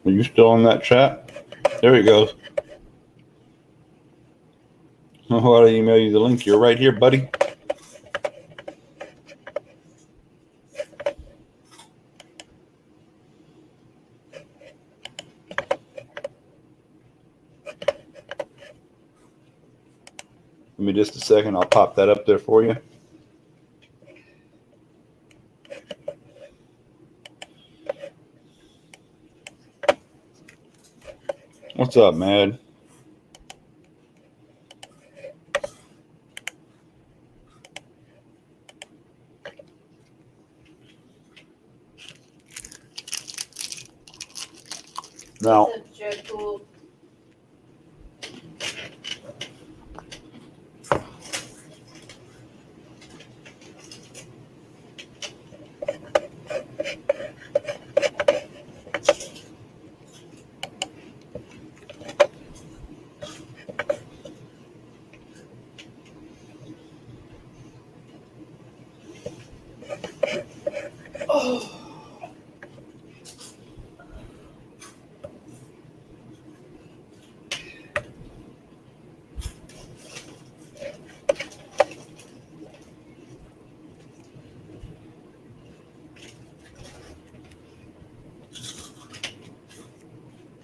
Are you still in that chat? There he goes. Oh, I'll email you the link. You're right here, buddy. Give me just a second. I'll pop that up there for you. What's up, Mad? Now,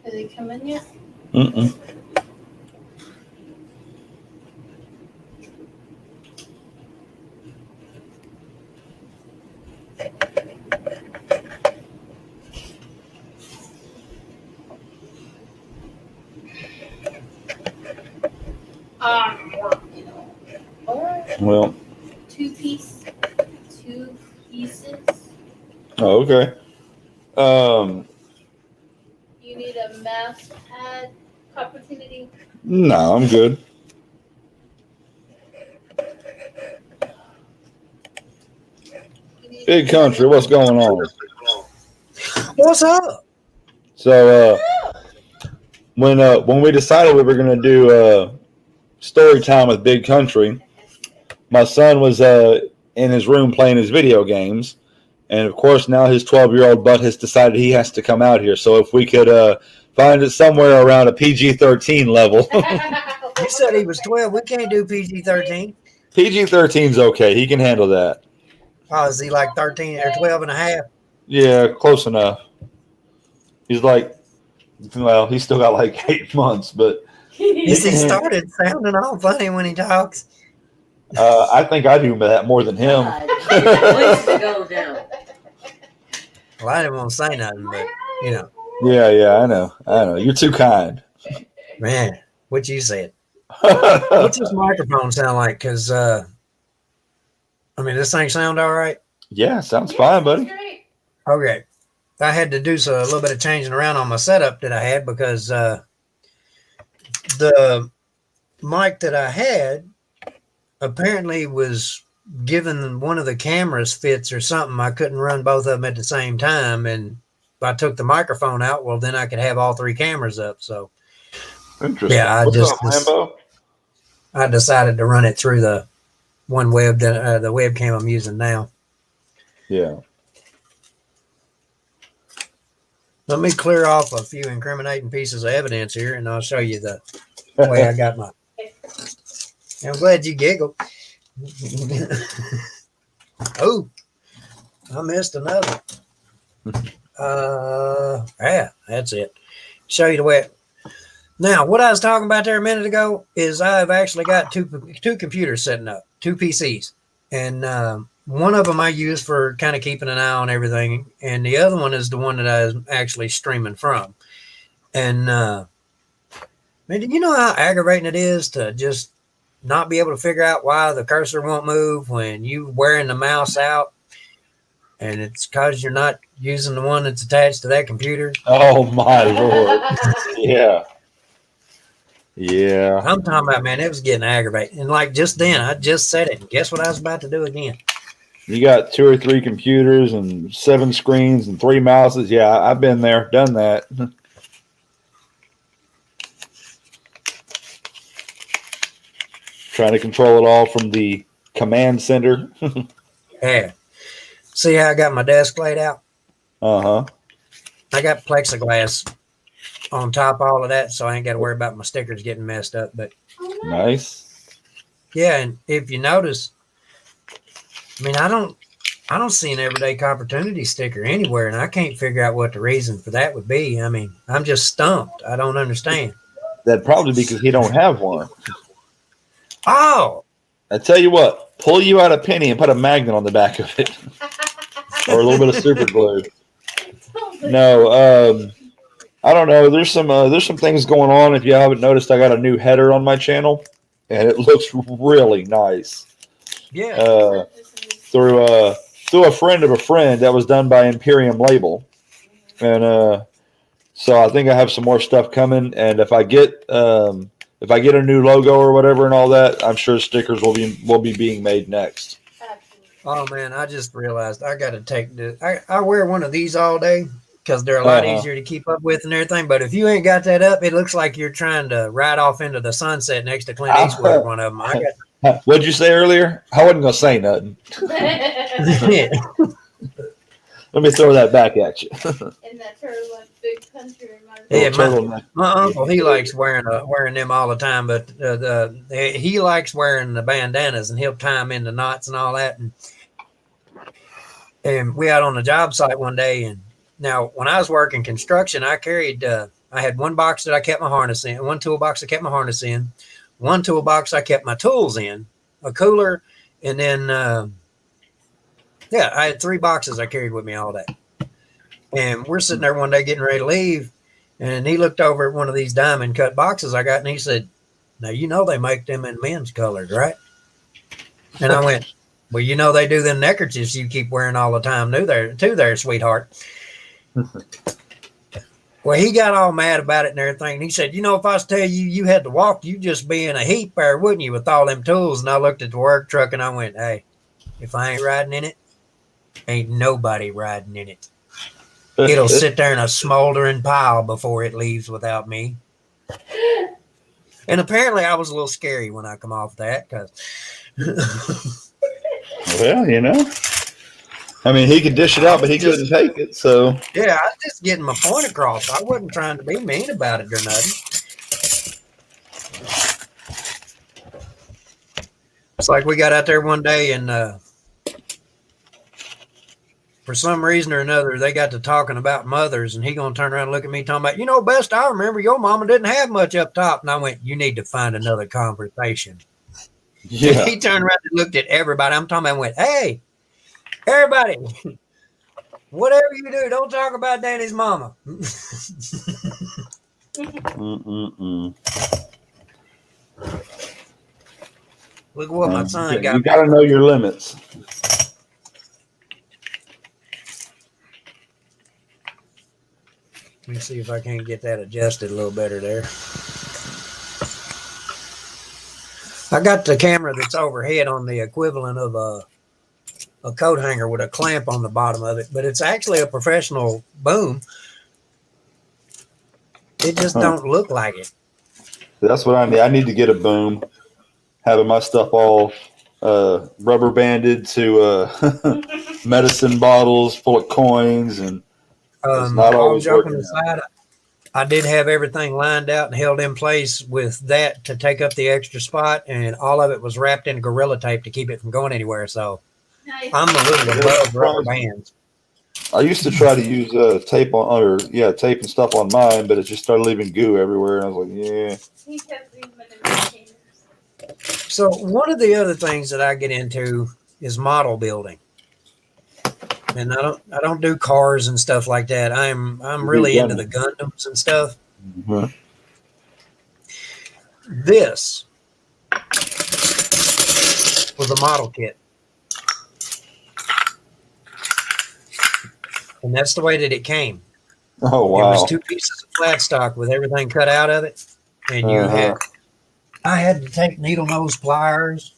Are they coming yet? mm-mm. Or Well, two pieces. oh, okay. You need a mouse pad opportunity. No, I'm good. Big country, what's going on? What's up? So, when we decided we were going to do story time with Big Country, my son was in his room playing his video games, and of course now his 12-year-old butt has decided he has to come out here. So if we could find it somewhere around a PG-13 level. You said he was 12. We can't do PG-13. PG-13's okay. He can handle that. Oh, is he like 13 or 12 and a half? Yeah, close enough. He's like, well, he's still got like 8 months, but He started sounding all funny when he talks. I think I do that more than him. Ways to go down. Well, I didn't want to say nothing, but, you know. Yeah, I know. You're too kind. Man, what you said. What's this microphone sound like? Because, I mean, this thing sound all right? Yeah, sounds fine, buddy. Okay. I had to do a little bit of changing around on my setup that I had because the mic that I had apparently was giving one of the cameras fits or something. I couldn't run both of them at the same time. And if I took the microphone out, well, then I could have all three cameras up. So, Interesting. yeah, What's up, Lambo? I decided to run it through the one web that the webcam I'm using now. Yeah. Let me clear off a few incriminating pieces of evidence here, and I'll show you the way I got my. I'm glad you giggled. Oh, I missed another. Yeah, that's it. Show you the way. Now, what I was talking about there a minute ago is I've actually got two computers setting up, two PCs, and one of them I use for kind of keeping an eye on everything, and the other one is the one that I was actually streaming from. And man, do you know how aggravating it is to just not be able to figure out why the cursor won't move when you wearing the mouse out, and it's because you're not using the one that's attached to that computer? Oh my Lord. Yeah. Yeah. I'm talking about, man, it was getting aggravating. And like just then, I just said it. And guess what I was about to do again? You got 2 or 3 computers and 7 screens and 3 mouses. Yeah, I've been there, done that. Trying to control it all from the command center. Yeah. See how I got my desk laid out? Uh-huh. I got plexiglass on top of all of that, so I ain't got to worry about my stickers getting messed up. But Oh, Nice. yeah, and if you notice, I mean, I don't see an everyday opportunity sticker anywhere, and I can't figure out what the reason for that would be. I mean, I'm just stumped. I don't understand. That'd probably be because he don't have one. Oh, I tell you what, pull you out a penny and put a magnet on the back of it, or a little bit of super glue. No, I don't know. There's some things going on. If you haven't noticed, I got a new header on my channel, and it looks really nice. yeah. Through a friend of a friend that was done by Imperium Label, and so I think I have some more stuff coming. And if I get a new logo or whatever and all that, I'm sure stickers will be being made next. Oh man, I just realized I got to take this. I wear one of these all day because they're a lot easier to keep up with and everything. But if you ain't got that up, it looks like you're trying to ride off into the sunset next to Clint Eastwood. One of them. What'd you say earlier? I wasn't gonna say nothing. Yeah. Let me throw that back at you. In that turtle big country. Yeah, Turtleneck. my uncle, he likes wearing them all the time, but he likes wearing the bandanas, and he'll tie them into knots and all that. And we out on the job site one day, and now when I was working construction, I carried I had one box that I kept my harness in, one toolbox I kept my harness in, one toolbox I kept my tools in, a cooler, and then I had 3 boxes I carried with me all day. And we're sitting there one day getting ready to leave, and he looked over at one of these diamond cut boxes I got, and he said, "Now you know they make them in men's colors, right?" And I went, "Well, you know they do them neckerchiefs you keep wearing all the time, too, there, sweetheart." Well, he got all mad about it and everything. And he said, "You know, if I was to tell you you had to walk, you'd just be in a heap there, wouldn't you, with all them tools?" And I looked at the work truck and I went, "Hey, if I ain't riding in it, ain't nobody riding in it. It'll sit there in a smoldering pile before it leaves without me." And apparently I was a little scary when I come off that because Well, you know, I mean, he could dish it out, but he couldn't take it. So yeah, I was just getting my point across. I wasn't trying to be mean about it or nothing. It's like we got out there one day and for some reason or another, they got to talking about mothers, and he gonna turn around and look at me talking about, "You know, best I remember, your mama didn't have much up top." And I went, "You need to find another conversation." yeah, And he turned around and looked at everybody I'm talking about and went, "Hey, everybody, whatever you do, don't talk about Danny's mama." Look what my son got. You got to know your limits. Let me see if I can't get that adjusted a little better there. I got the camera that's overhead on the equivalent of a coat hanger with a clamp on the bottom of it, but it's actually a professional boom. It just don't look like it. That's what I need. I need to get a boom. Having my stuff all rubber banded to medicine bottles full of coins, and it's not all always joking working aside, I did have everything lined out and held in place with that to take up the extra spot, and all of it was wrapped in Gorilla Tape to keep it from going anywhere. So Nice. I'm a little above rubber bands. I used to try to use tape tape and stuff on mine, but it just started leaving goo everywhere, and I was like, yeah. He kept leaving them in containers. So one of the other things that I get into is model building. And I don't do cars and stuff like that. I'm really into the Gundams and stuff. Mm-hmm. This was a model kit. And that's the way that it came. Oh wow! It was 2 pieces of flat stock with everything cut out of it. And I had to take needle nose pliers,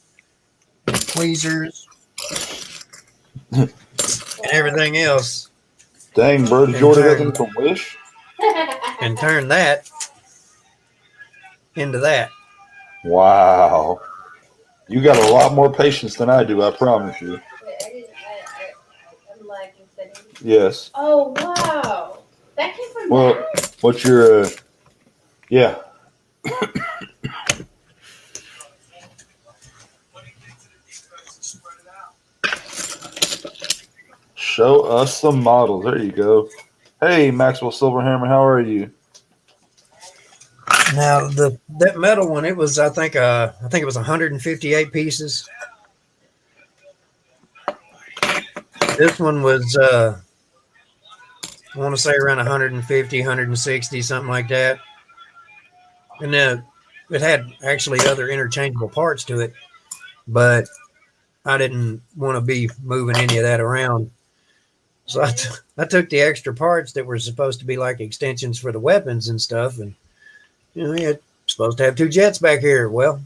and tweezers, and everything else. Dang, bro, did you order that thing from Wish? And turn that into that. Wow. You got a lot more patience than I do, I promise you. I'm lagging settings. Yes. Oh, wow. That came from Well, that? what's your Yeah. Show us the models. There you go. Hey, Maxwell Silverhammer, how are you? Now that metal one, it was I think it was 158 pieces. This one was I want to say around 150, 160, something like that. And then it had actually other interchangeable parts to it, but I didn't want to be moving any of that around. So I took the extra parts that were supposed to be like extensions for the weapons and stuff, and you're supposed to have 2 jets back here. Well,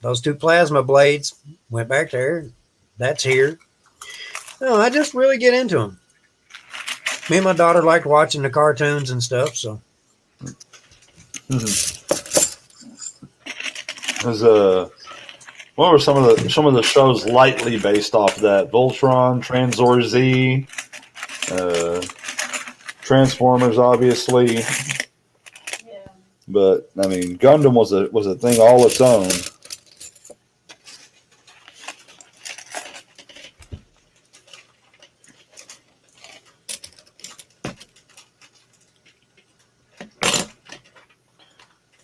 those 2 plasma blades went back there. That's here. No, I just really get into them. Me and my daughter liked watching the cartoons and stuff, so. There's what were some of the shows lightly based off of that? Voltron, Transor Z, Transformers, obviously. Yeah. But I mean, Gundam was a thing all its own.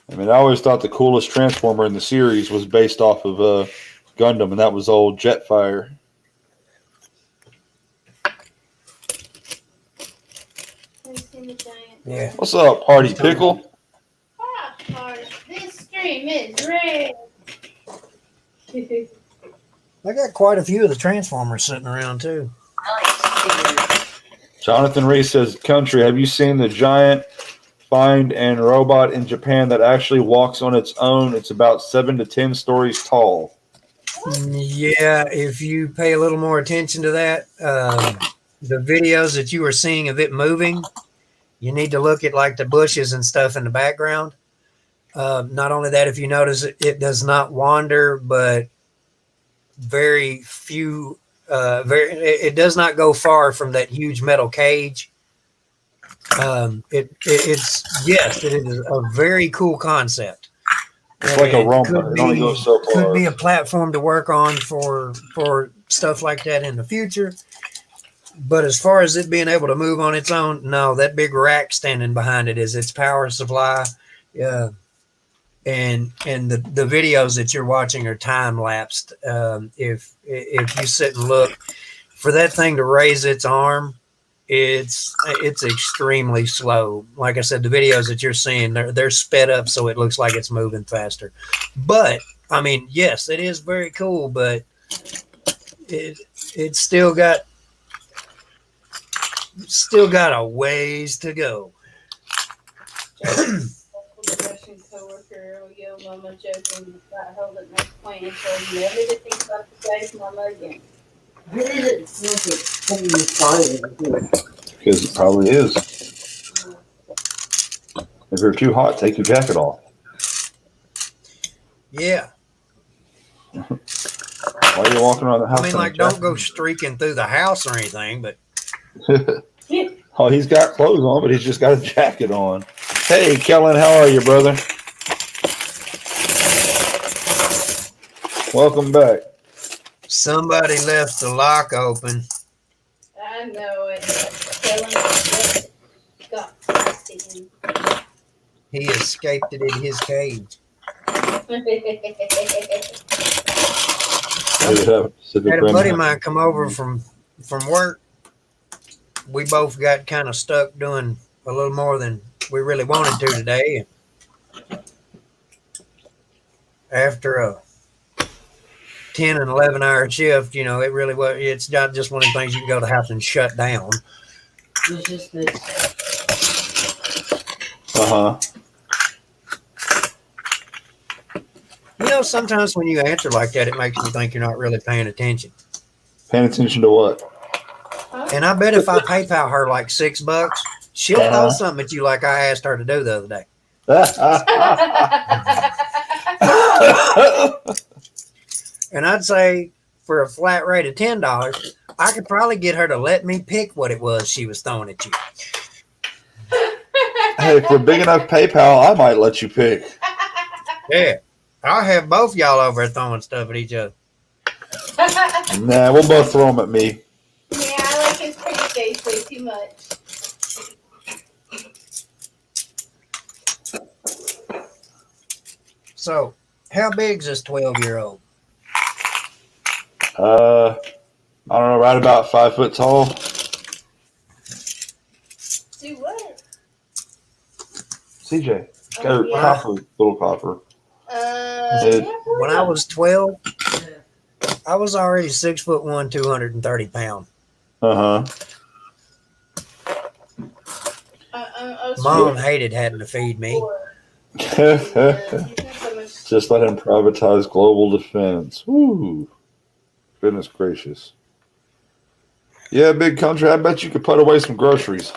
I mean, I always thought the coolest Transformer in the series was based off of Gundam, and that was old Jetfire. I've seen the giant. Yeah. What's up, Party Pickle? Ah, Lord, this stream is red. I got quite a few of the Transformers sitting around, too. I like figures. Jonathan Ray says, "Country, have you seen the giant find and robot in Japan that actually walks on its own? It's about 7 to 10 stories tall." Yeah, if you pay a little more attention to that, the videos that you were seeing of it moving, you need to look at like the bushes and stuff in the background. Not only that, if you notice it does not wander, but very few, it does not go far from that huge metal cage. It is a very cool concept. It's like a rumba. It only goes so far. Could be a platform to work on for stuff like that in the future. But as far as it being able to move on its own, no, that big rack standing behind it is its power supply. Yeah. And the videos that you're watching are time lapsed. If you sit and look for that thing to raise its arm, it's extremely slow. Like I said, the videos that you're seeing, they're sped up so it looks like it's moving faster. But I mean, yes, it is very cool, but it's still got a ways to go. Russian coworker, yo, mama joking about holding no plan, so never to think about the face mama again. Why did it feel like something started? Because it probably is. If you're too hot, take your jacket off. Yeah. Why are you walking around the house? I mean, like, don't go streaking through the house or anything, but Oh, he's got clothes on, but he's just got a jacket on. Hey, Kellen, how are you, brother? Welcome back. somebody left the lock open. I know it. Kellen got plastic in. He escaped it in his cage. Had Had a buddy of mine come over from work. We both got kind of stuck doing a little more than we really wanted to today. After a 10 and 11 hour shift, you know, it really was. It's not just one of the things you can go to the house and shut down. It was just this. You know, sometimes when you answer like that, it makes me think you're not really paying attention. Paying attention to what? And I bet if I PayPal her like $6, she'll throw something at you like I asked her to do the other day. And I'd say for a flat rate of $10, I could probably get her to let me pick what it was she was throwing at you. Hey, for big enough PayPal, I might let you pick. Yeah. I'll have both y'all over there throwing stuff at each other. Nah, we'll both throw them at me. Yeah, I like his pretty face way too much. So, how big's this 12-year-old? I don't know, right about 5 foot tall. Do what? CJ, Oh, got yeah. copper, little copper. Yeah, When I was 12, I was already 6'1", 230 pounds. Uh Mom hated having to feed me. huh. Just let him privatize global defense. Woo. Goodness gracious. Yeah, big country. I bet you could put away some groceries.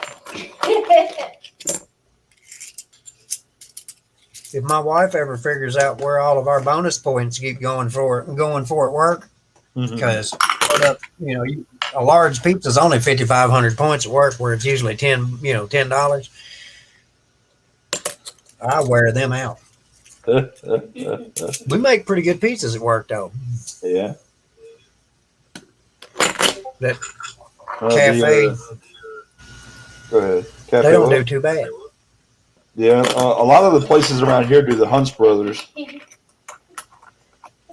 If my wife ever figures out where all of our bonus points keep going for at work, because a large pizza is only 5,500 points at work, where it's usually $10. I wear them out. We make pretty good pizzas at work, though. Yeah. That Well, cafe, go ahead. Cafe they don't what? do too bad. Yeah, a lot of the places around here do the Hunts Brothers.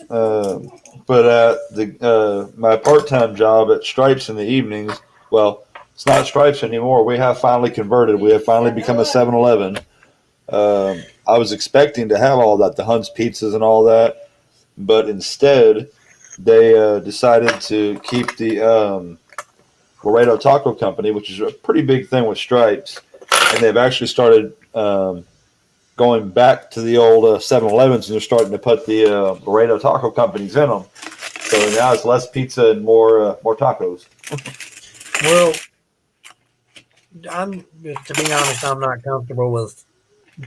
But at my part-time job at Stripes in the evenings, well, it's not Stripes anymore. We have finally converted. We have finally become a 7-Eleven. I was expecting to have all that, the Hunt's pizzas and all that, but instead they decided to keep the Laredo Taco Company, which is a pretty big thing with Stripes, and they've actually started going back to the old 7-Elevens, and they're starting to put the Laredo Taco Companies in them. So now it's less pizza and more tacos. Well, to be honest, I'm not comfortable with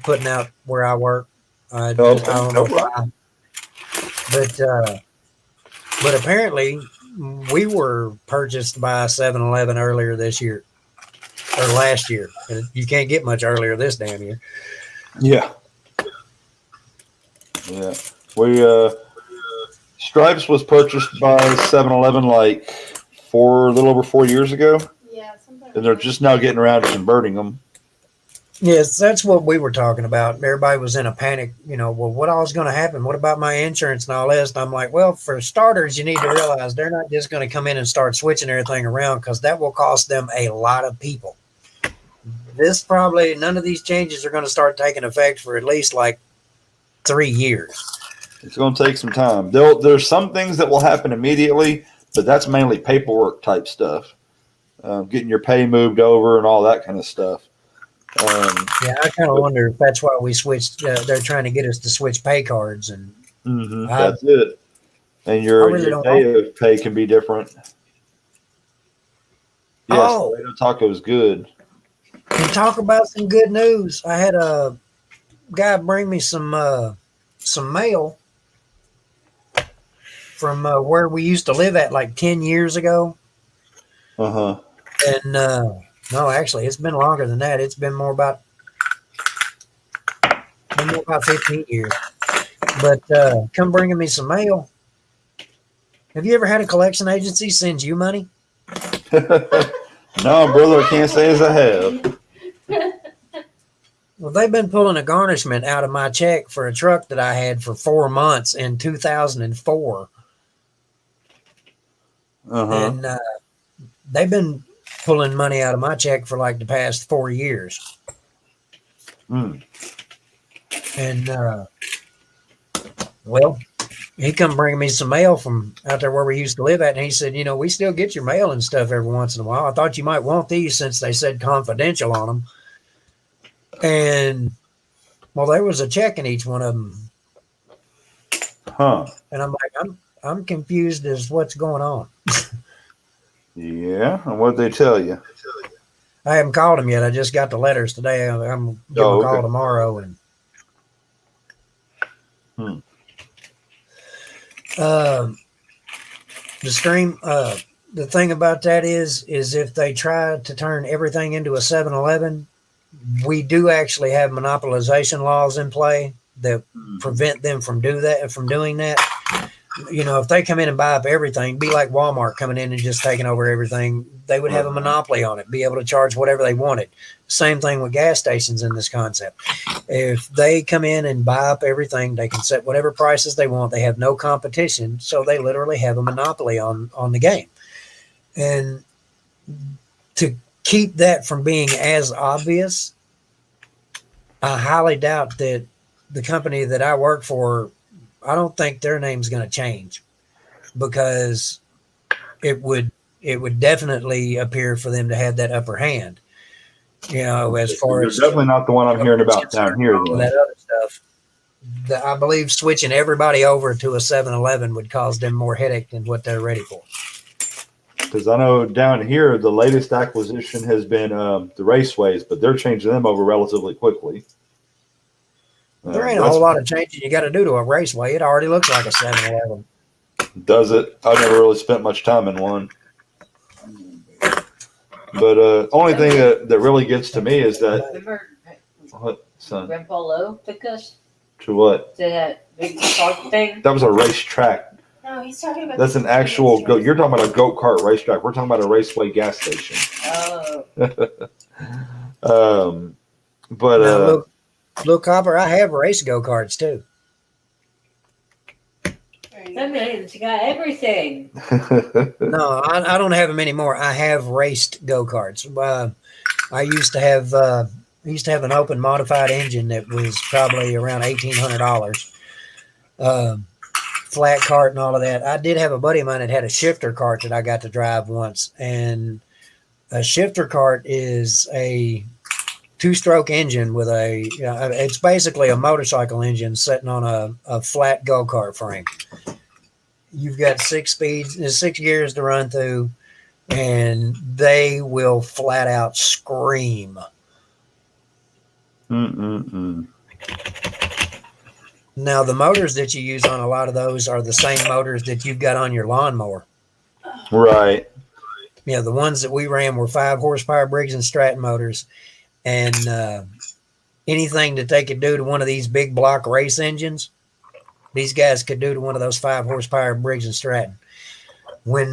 putting out where I work. I don't know why. But apparently we were purchased by 7-Eleven earlier this year or last year. And you can't get much earlier this damn year. Yeah. Yeah. We Stripes was purchased by 7-Eleven like a little over 4 years ago, Yeah, sometimes. and they're just now getting around to converting them. Yes, that's what we were talking about. Everybody was in a panic, well, what all is going to happen? What about my insurance and all this? And I'm like, well, for starters, you need to realize they're not just going to come in and start switching everything around, because that will cost them a lot of people. None of these changes are going to start taking effect for at least like 3 years. It's going to take some time. There's some things that will happen immediately, but that's mainly paperwork type stuff, getting your pay moved over and all that kind of stuff. Yeah, I kind of wonder if that's why we switched. They're trying to get us to switch pay cards, and that's it. And your day of pay can be different. Yes, Laredo Taco is good. And talk about some good news. I had a guy bring me some mail from where we used to live at like 10 years ago. And no, actually, it's been longer than that. It's been more about 15 years. But come bringing me some mail. Have you ever had a collection agency send you money? No, brother, I can't say as I have. Well, they've been pulling a garnishment out of my check for a truck that I had for 4 months in 2004. And they've been pulling money out of my check for like the past 4 years. And well, he come bring me some mail from out there where we used to live at, and he said, we still get your mail and stuff every once in a while. I thought you might want these since they said confidential on them. And well, there was a check in each one of them. And I'm like, I'm confused as what's going on. Yeah, and what did they tell you? I haven't called him yet. I just got the letters today. I'm giving a call tomorrow. And the thing about that is if they try to turn everything into a 7-Eleven, we do actually have monopolization laws in play that prevent them from doing that. You know, if they come in and buy up everything, be like Walmart coming in and just taking over everything, they would have a monopoly on it, be able to charge whatever they wanted. Same thing with gas stations in this concept. If they come in and buy up everything, they can set whatever prices they want. They have no competition, so they literally have a monopoly on the game. And to keep that from being as obvious, I highly doubt that the company that I work for, I don't think their name's going to change, because it would definitely appear for them to have that upper hand. You know, as far as definitely not the one I'm hearing about down here. all that other stuff. I believe switching everybody over to a 7-Eleven would cause them more headache than what they're ready for. Because I know down here, the latest acquisition has been the Raceways, but they're changing them over relatively quickly. There ain't a whole lot of changing you got to do to a Raceway. It already looks like a 7-Eleven. Does it? I've never really spent much time in one. But only thing that really gets to me is that Remember what, son? Grandpa Lowe took us To what? to that big park thing? That was a racetrack. No, he's talking about. That's an actual goat. You're talking about a go-kart racetrack. We're talking about a Raceway gas station. Oh. But Now, look, Copper, I have race go-karts too. That means you got everything. No, I don't have them anymore. I have raced go-karts. I used to have an open modified engine that was probably around $1,800. Flat cart and all of that. I did have a buddy of mine that had a shifter cart that I got to drive once, and a shifter cart is a 2-stroke engine with it's basically a motorcycle engine sitting on a flat go-kart frame. You've got 6 gears to run through, and they will flat out scream. Now, the motors that you use on a lot of those are the same motors that you've got on your lawnmower. Right. Yeah, the ones that we ran were 5 horsepower Briggs and Stratton motors, and anything that they could do to one of these big block race engines, these guys could do to one of those 5 horsepower Briggs and Stratton. When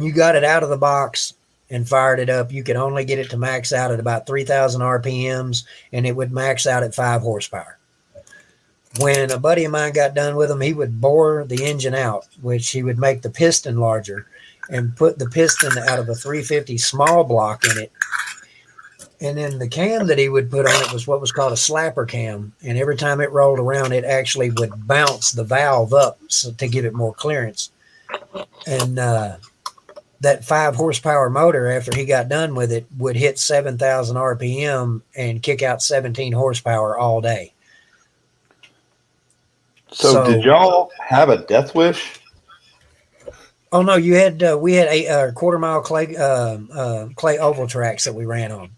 you got it out of the box and fired it up, you could only get it to max out at about 3,000 RPMs, and it would max out at 5 horsepower. When a buddy of mine got done with them, he would bore the engine out, which he would make the piston larger and put the piston out of a 350 small block in it. And then the cam that he would put on it was what was called a slapper cam. And every time it rolled around, it actually would bounce the valve up to give it more clearance. And that 5 horsepower motor, after he got done with it, would hit 7,000 RPM and kick out 17 horsepower all day. So did y'all have a death wish? Oh no, we had a quarter-mile clay oval tracks that we ran on.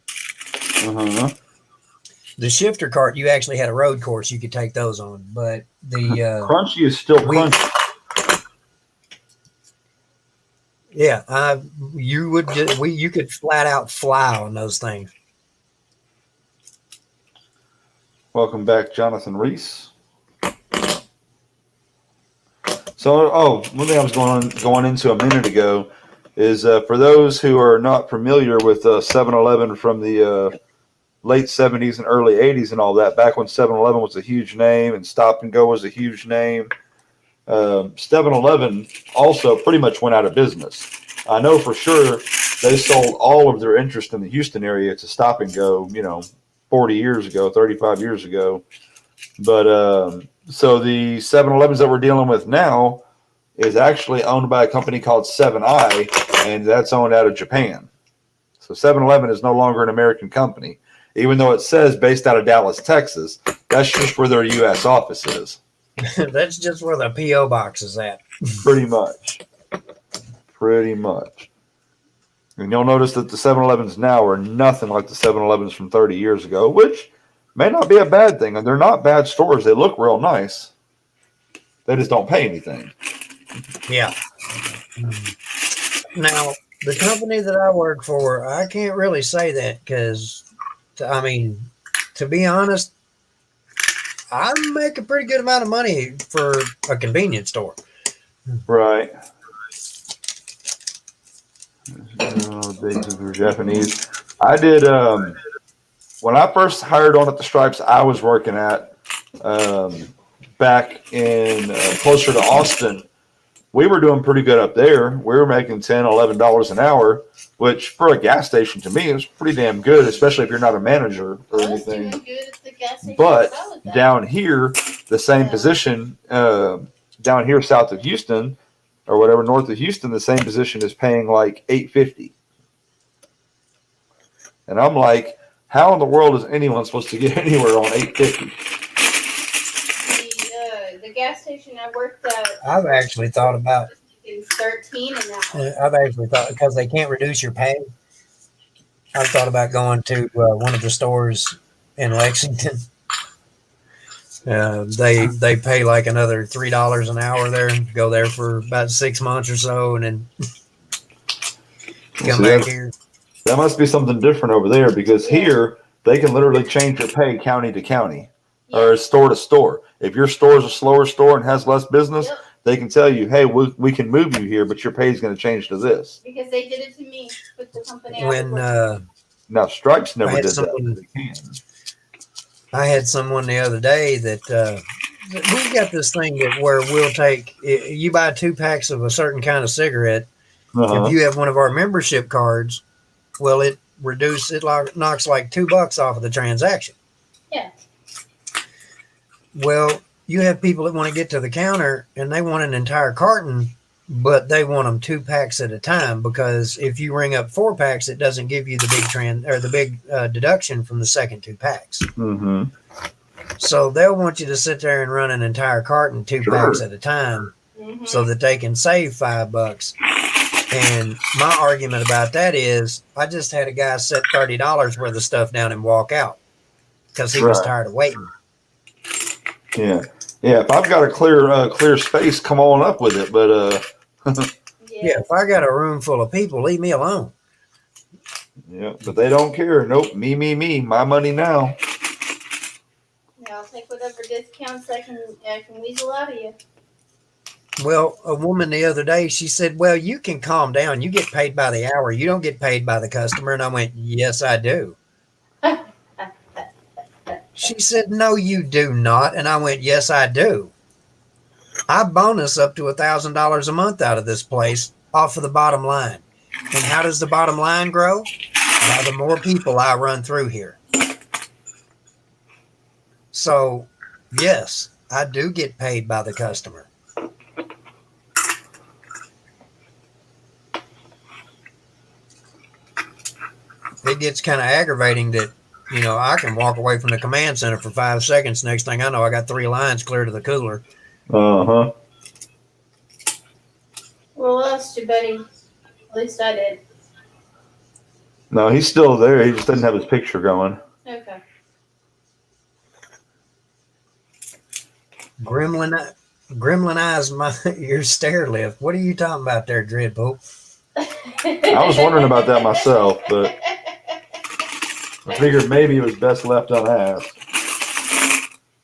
The shifter cart, you actually had a road course you could take those on, but the crunchy is still crunchy. Yeah, you could flat out fly on those things. Welcome back, Jonathan Reese. So, one thing I was going into a minute ago is for those who are not familiar with 7-Eleven from the late 70s and early 80s and all that, back when 7-Eleven was a huge name and Stop and Go was a huge name, 7-Eleven also pretty much went out of business. I know for sure they sold all of their interest in the Houston area to Stop and Go, 40 years ago, 35 years ago. But so the 7-Elevens that we're dealing with now is actually owned by a company called 7i, and that's owned out of Japan. So 7-Eleven is no longer an American company. Even though it says based out of Dallas, Texas, that's just where their U.S. office is. That's just where the P.O. box is at. Pretty much. And you'll notice that the 7-Elevens now are nothing like the 7-Elevens from 30 years ago, which may not be a bad thing. And they're not bad stores. They look real nice. They just don't pay anything. Yeah. Now, the company that I work for, I can't really say that because I mean, to be honest, I make a pretty good amount of money for a convenience store. Right. Big for Japanese. I did when I first hired on at the Stripes I was working at back in closer to Austin. We were doing pretty good up there. We were making $10, $11 an hour, which for a gas station to me is pretty damn good, especially if you're not a manager or I was doing anything. good at the gas station. But I was at. down here, the same position, down here south of Houston or whatever, north of Houston, the same position is paying like $8.50. And I'm like, how in the world is anyone supposed to get anywhere on $8.50? The gas station I worked at. I've actually thought about. It was 13 an hour. I've actually thought, because they can't reduce your pay. I've thought about going to one of the stores in Lexington. They pay like another $3 an hour there. Go there for about 6 months or so, and then come back here. That must be something different over there, because here they can literally change your pay county to county or store to store. If your store is a slower store and has less business, they can tell you, hey, we can move you here, but your pay is going to change to this. Because they did it to me with the company. When now Stripes never did someone, that. They can. I had someone the other day that we've got this thing that where we'll take, you buy 2 packs of a certain kind of cigarette. If you have one of our membership cards, well, it knocks like $2 off of the transaction. Yeah. Well, you have people that want to get to the counter and they want an entire carton, but they want them 2 packs at a time, because if you ring up 4 packs, it doesn't give you the big deduction from the second 2 packs. Mm-hmm. So they'll want you to sit there and run an entire carton 2 packs at a time, so that they can save $5. And my argument about that is, I just had a guy set $30 worth of stuff down and walk out because he was tired of waiting. Yeah. If I've got a clear space, come on up with it. But yeah, if I got a room full of people, leave me alone. Yeah, but they don't care. Nope, me, my money now. Yeah, I'll take whatever discounts I can weasel out of you. Well, a woman the other day, she said, well, you can calm down. You get paid by the hour. You don't get paid by the customer. And I went, yes, I do. She said, no, you do not. And I went, yes, I do. I bonus up to $1,000 a month out of this place off of the bottom line. And how does the bottom line grow? By the more people I run through here. So, yes, I do get paid by the customer. It gets kind of aggravating that, I can walk away from the command center for 5 seconds. Next thing I know, I got 3 lines clear to the cooler. Uh-huh. Well, lost you, buddy. At least I did. No, he's still there. He just doesn't have his picture going. Okay. Gremlin eyes, your stair lift. What are you talking about there, Dreadpool? I was wondering about that myself, but I figured maybe it was best left unasked.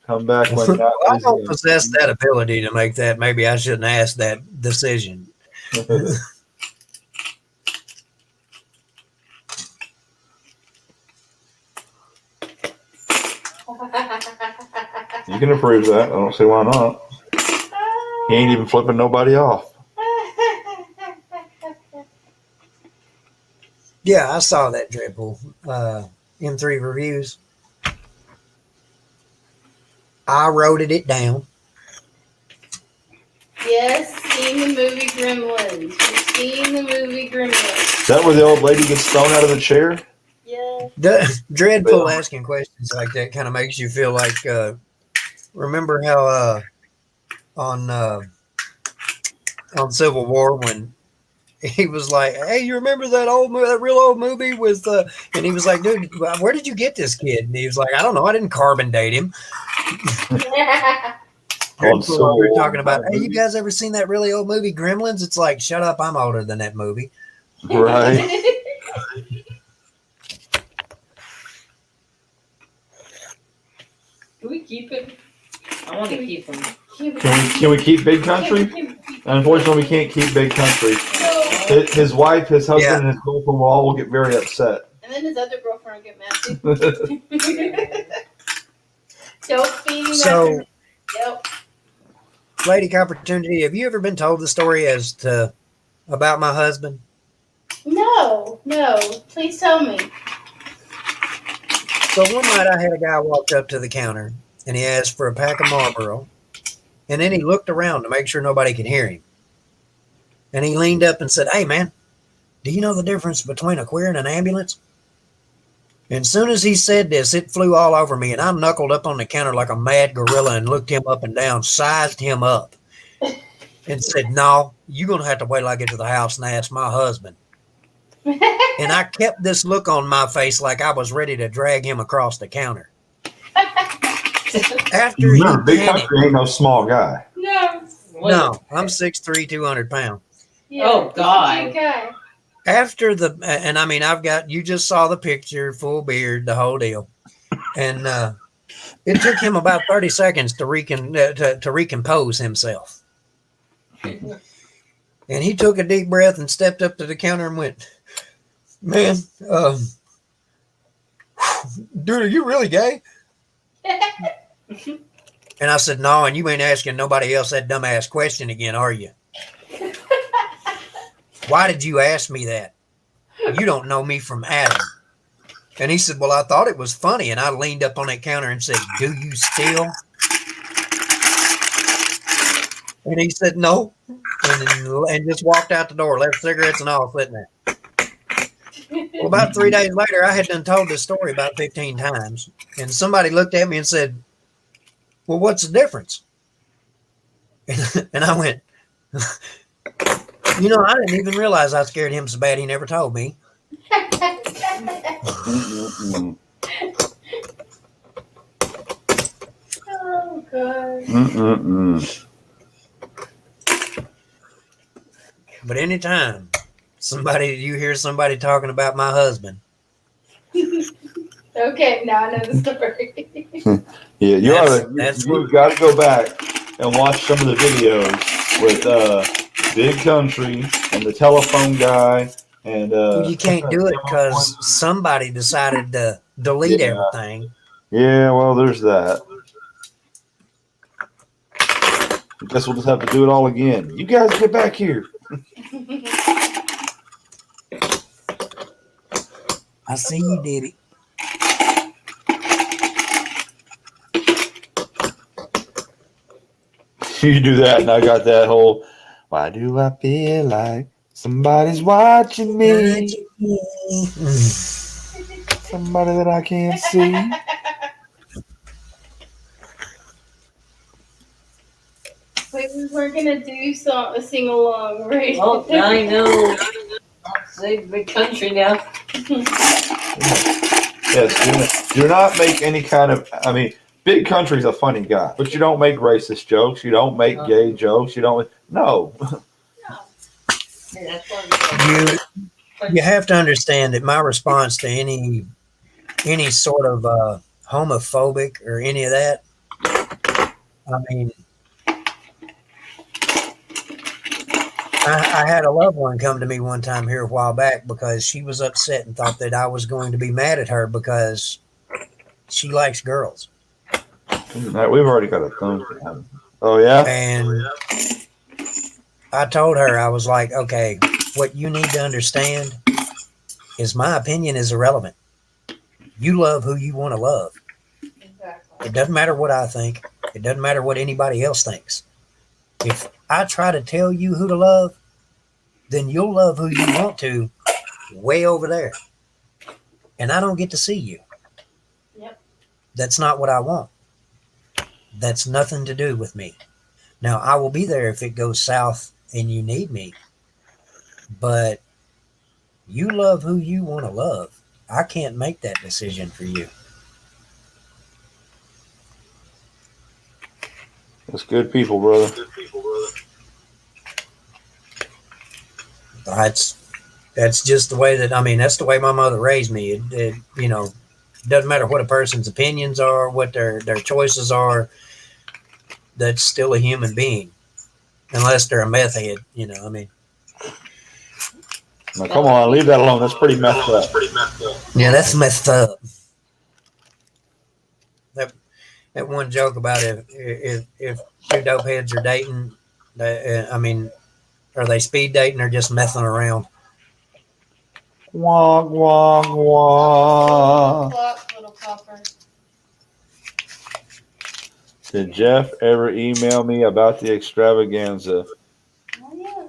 Come back when not I don't possess that ability to make that. Maybe I shouldn't ask that decision. You can approve that. I don't see why not. He ain't even flipping nobody off. Yeah, I saw that, Dreadpool. M3 reviews. I wrote it down. Yes, seen the movie Gremlins. You've seen the movie Gremlins. Is that where the old lady gets thrown out of the chair? Yeah. Dreadpool asking questions like that kind of makes you feel like, remember how on Civil War when he was like, hey, you remember that real old movie with, and he was like, dude, where did you get this kid? And he was like, I don't know. I didn't carbon date him. We were talking about, hey, you guys ever seen that really old movie, Gremlins? It's like, shut up, I'm older than that movie. Right. we keep it? I want to keep them. Can we keep Big Country? Unfortunately, we can't keep Big Country. His wife, his husband, and his girlfriend will all get very upset. And then his other girlfriend will get mad too. Don't feed me. So, Yep. Lady Opportunity, have you ever been told the story as to about my husband? No. Please tell me. So one night I had a guy walk up to the counter and he asked for a pack of Marlboro, and then he looked around to make sure nobody could hear him. And he leaned up and said, "Hey man, do you know the difference between a queer and an ambulance?" And as soon as he said this, it flew all over me, and I knuckled up on the counter like a mad gorilla and looked him up and down, sized him up, and said, "No, you're going to have to wait till I get to the house and ask my husband." And I kept this look on my face like I was ready to drag him across the counter. After Remember, he Big panicked, Country ain't no small guy. no, I'm 6'3", 200 pounds. Yeah, Oh, he's a God. big guy. After the, and I mean, you just saw the picture, full beard, the whole deal. And it took him about 30 seconds to recompose himself. And he took a deep breath and stepped up to the counter and went, "Man, dude, are you really gay?" And I said, "No, and you ain't asking nobody else that dumbass question again, are you? Why did you ask me that? You don't know me from Adam." And he said, "Well, I thought it was funny." And I leaned up on that counter and said, "Do you still?" And he said, "No." And just walked out the door, left cigarettes and all sitting there. Well, about 3 days later, I had done told this story about 15 times. And somebody looked at me and said, "Well, what's the difference?" And I went, "You know, I didn't even realize I scared him so bad he never told me." Mm-mm-mm. Oh, God. Mm-mm-mm. But anytime you hear somebody talking about my husband, Okay, now I know the story. Yeah, you've got to go back and watch some of the videos with Big Country and the telephone guy. And well, you can't do it because somebody decided to delete everything. Yeah, well, there's that. I guess we'll just have to do it all again. You guys get back here. I see you did it. You do that, and I got that whole, "Why do I feel like somebody's watching me? Somebody that I can't see." Wait, we were gonna do a sing along, right? Oh, I know. Say Big Country now. Yes, do not make any kind of. I mean, Big Country's a funny guy, but you don't make racist jokes. You don't make gay jokes. You don't. No. That's what You have to understand that my response to any sort of homophobic or any of that, I mean, I had a loved one come to me one time here a while back because she was upset and thought that I was going to be mad at her because she likes girls. Right, we've already got a thumb. Oh yeah. And I told her, I was like, "Okay, what you need to understand is my opinion is irrelevant. You love who you want to love. Exactly. It doesn't matter what I think. It doesn't matter what anybody else thinks. If I try to tell you who to love, then you'll love who you want to way over there. And I don't get to see you. Yep. That's not what I want. That's nothing to do with me. Now, I will be there if it goes south and you need me. But you love who you want to love. I can't make that decision for you." That's good people, brother. That's just the way that, I mean, that's the way my mother raised me. You know, Doesn't matter what a person's opinions are, what their choices are. That's still a human being, unless they're a meth head. You know, I mean, Now, come on, leave that alone. That's pretty messed up. yeah, that's messed up. That one joke about if two dope heads are dating, I mean, are they speed dating or just messing around? Wong, wong, wong. Little copper. Did Jeff ever email me about the extravaganza? Oh, yeah.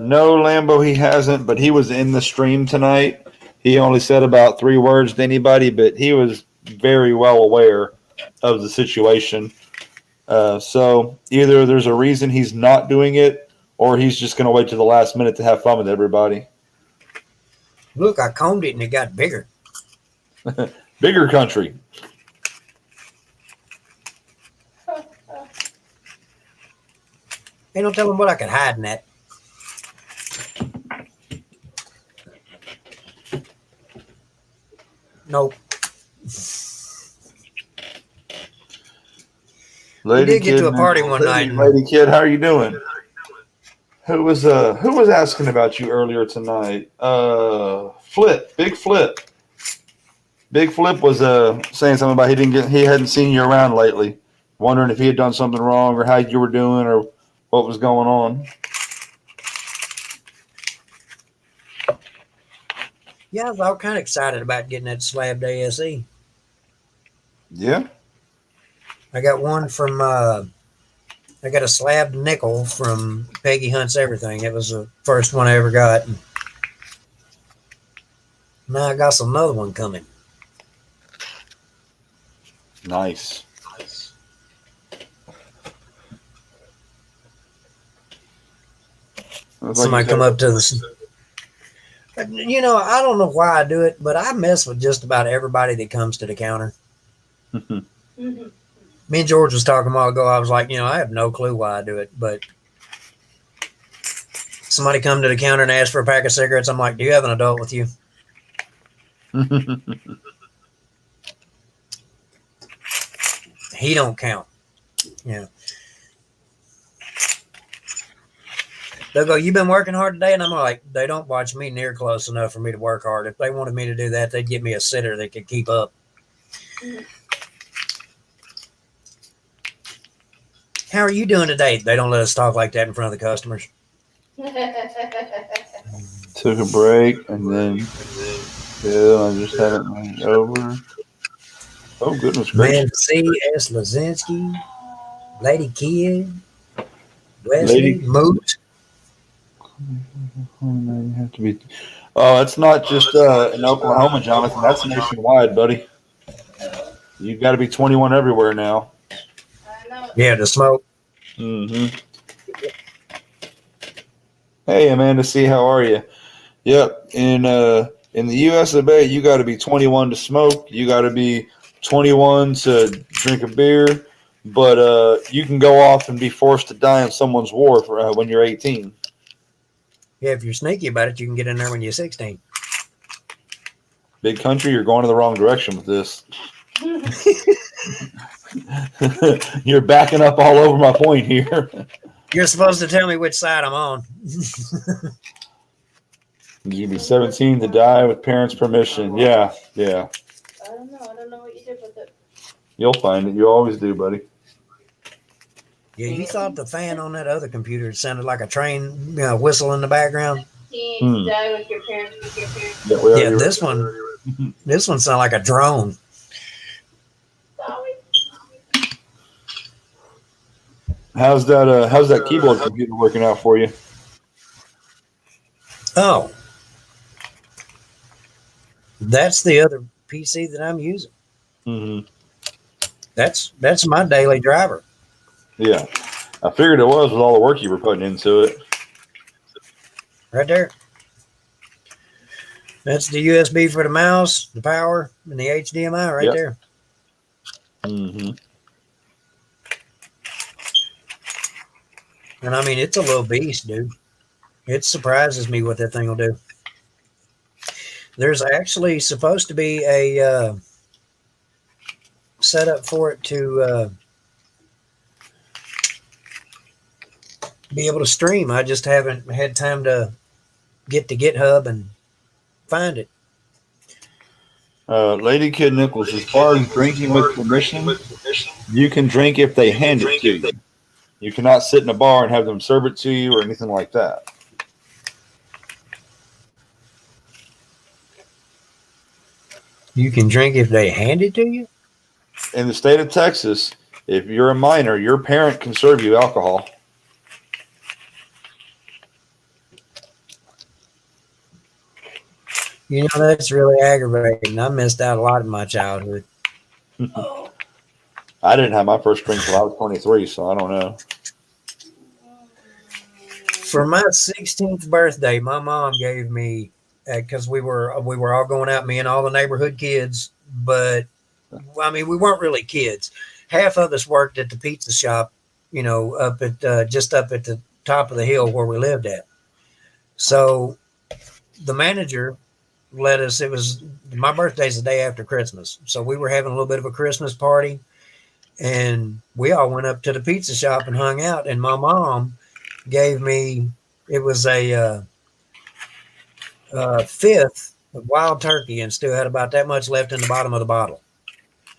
No, Lambo, he hasn't, but he was in the stream tonight. He only said about 3 words to anybody, but he was very well aware of the situation. So either there's a reason he's not doing it, or he's just going to wait to the last minute to have fun with everybody. Look, I combed it and it got bigger. Bigger country. Ain't no telling what I could hide in that. Nope. Lady did get Kid, to a party one night. Lady Kid, how are you doing? Who was asking about you earlier tonight? Flip, Big Flip. Big Flip was saying something about he hadn't seen you around lately. Wondering if he had done something wrong or how you were doing or what was going on. Yeah, I was all kind of excited about getting that slabbed ASE. Yeah. I got one from I got a slabbed nickel from Peggy Hunts Everything. It was the first one I ever got. And now I got another one coming. Nice. Somebody come up to the. You know, I don't know why I do it, but I mess with just about everybody that comes to the counter. Mhm. Me and George was talking a while ago. I was like, you know, I have no clue why I do it, but somebody come to the counter and ask for a pack of cigarettes. I'm like, do you have an adult with you? He don't count. Yeah. They'll go, you've been working hard today? And I'm like, they don't watch me near close enough for me to work hard. If they wanted me to do that, they'd give me a sitter that could keep up. How are you doing today? They don't let us talk like that in front of the customers. Took a break and then I just had it went over. Oh, goodness Man, gracious. C.S. Lazinski, Lady Kid, Wesley, Lady- Moot. You have to be. Oh, it's not just in Oklahoma, Jonathan. That's nationwide, buddy. You've got to be 21 everywhere now. I know. Yeah, to smoke. Mm-hmm. Hey, Amanda C, how are you? Yep. In the U.S. of A, you got to be 21 to smoke. You got to be 21 to drink a beer. But you can go off and be forced to die in someone's war for, when you're 18. Yeah, if you're sneaky about it, you can get in there when you're 16. Big country, you're going in the wrong direction with this. You're backing up all over my point here. You're supposed to tell me which side I'm on. You be 17 to die with parents' permission. Yeah. I don't know what you did with it. You'll find it. You always do, buddy. Yeah, you thought the fan on that other computer sounded like a train, whistle in the background. You need to die with your parents. Yeah, this one sounded like a drone. How's that keyboard computer working out for you? Oh, that's the other PC that I'm using. Mm-hmm. That's my daily driver. Yeah, I figured it was with all the work you were putting into it. Right there. That's the USB for the mouse, the power, and the HDMI right there. Mm-hmm. And I mean, it's a little beast, dude. It surprises me what that thing will do. There's actually supposed to be a setup for it to be able to stream. I just haven't had time to get to GitHub and find it. Lady Kid Nichols, as far as drinking with permission, you can drink if they hand it to you. You cannot sit in a bar and have them serve it to you or anything like that. You can drink if they hand it to you? In the state of Texas, if you're a minor, your parent can serve you alcohol. You know, that's really aggravating. I missed out a lot in my childhood. I didn't have my first drink till I was 23, so I don't know. For my 16th birthday, my mom gave me, because we were all going out, me and all the neighborhood kids, but I mean, we weren't really kids. Half of us worked at the pizza shop, you know, up at just up at the top of the hill where we lived at. So the manager let us, it was my birthday's the day after Christmas. So we were having a little bit of a Christmas party, and we all went up to the pizza shop and hung out. And my mom gave me, it was a fifth of wild turkey and still had about that much left in the bottom of the bottle.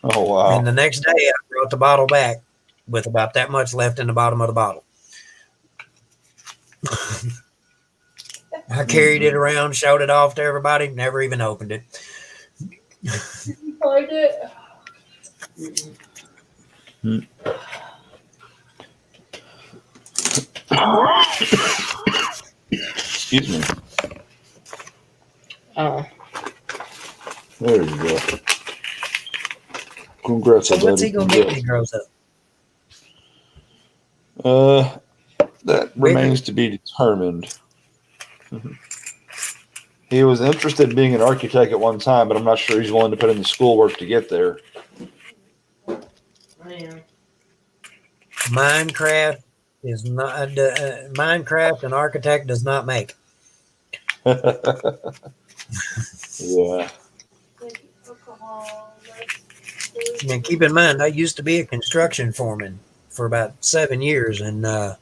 Oh, wow. And the next day I brought the bottle back with about that much left in the bottom of the bottle. I carried it around, showed it off to everybody, never even opened it. Find it. Excuse me. Oh. There you go. Congrats, So what's he buddy. gonna get when he grows up? That remains to be determined. He was interested in being an architect at one time, but I'm not sure he's willing to put in the schoolwork to get there. Man. Minecraft is not Minecraft an architect does not make. Yeah. And keep in mind, I used to be a construction foreman for about 7 years, and the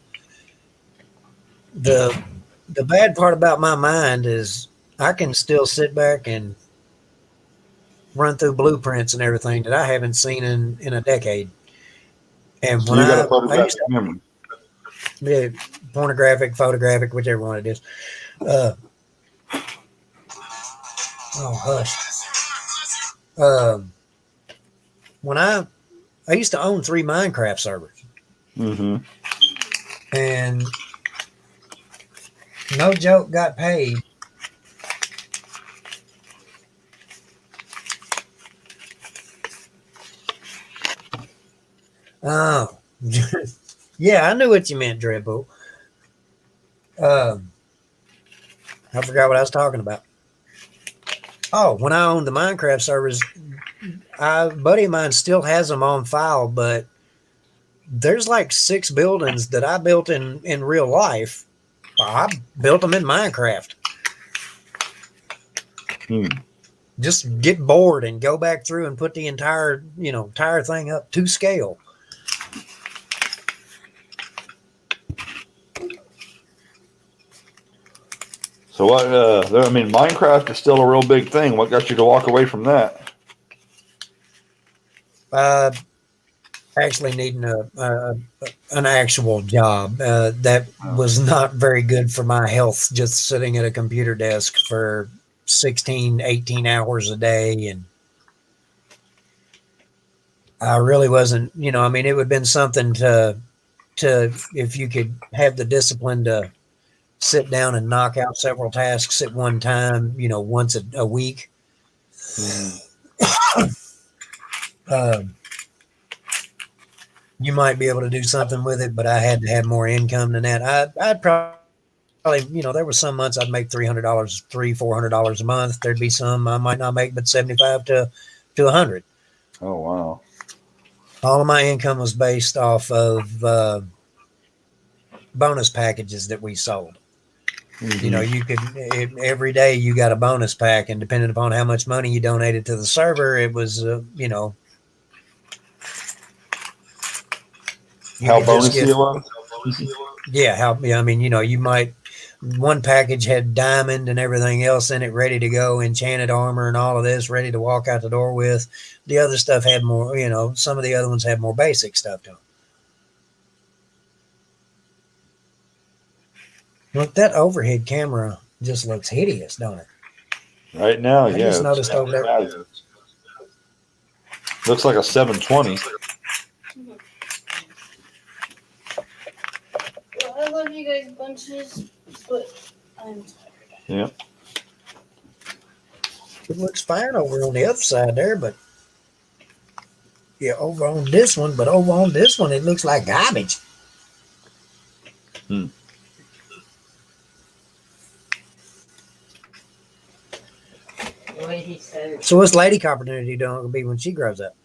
bad part about my mind is I can still sit back and run through blueprints and everything that I haven't seen in a decade. And So when you got a I used photographic memory. to be pornographic, photographic, whichever one it is. Oh, hush. When I used to own 3 Minecraft servers, Mm-hmm. and no joke, got paid oh yeah, I knew what you meant, Dreadpool. I forgot what I was talking about. Oh, when I owned the Minecraft servers, a buddy of mine still has them on file, but there's like 6 buildings that I built in real life. I built them in Minecraft. Just get bored and go back through and put the entire thing up to scale. So what? I mean, Minecraft is still a real big thing. What got you to walk away from that? Actually needing an actual job that was not very good for my health, just sitting at a computer desk for 16, 18 hours a day. And I really wasn't, I mean, it would have been something to if you could have the discipline to sit down and knock out several tasks at one time, once a week. You might be able to do something with it, but I had to have more income than that. I'd probably, there were some months I'd make $300, $400 a month. There'd be some I might not make, but 75 to 100. Oh, wow. All of my income was based off of bonus packages that we sold. You know, you could every day you got a bonus pack, and depending upon how much money you donated to the server, it was you know, you How could just bonusy get it was. yeah. How I mean, you know, you might one package had diamond and everything else in it, ready to go, enchanted armor and all of this, ready to walk out the door with. The other stuff had more, you know, some of the other ones had more basic stuff to them. Look, that overhead camera just looks hideous, don't it? Right now, I yeah. just noticed over there. Looks like a 720. Well, I love you guys bunches, but I'm tired. Yeah. It looks fine over on the other side there, but yeah, over on this one, but over on this one, it looks like garbage. The way he said it. So what's Lady Opportunity gonna be when she grows up?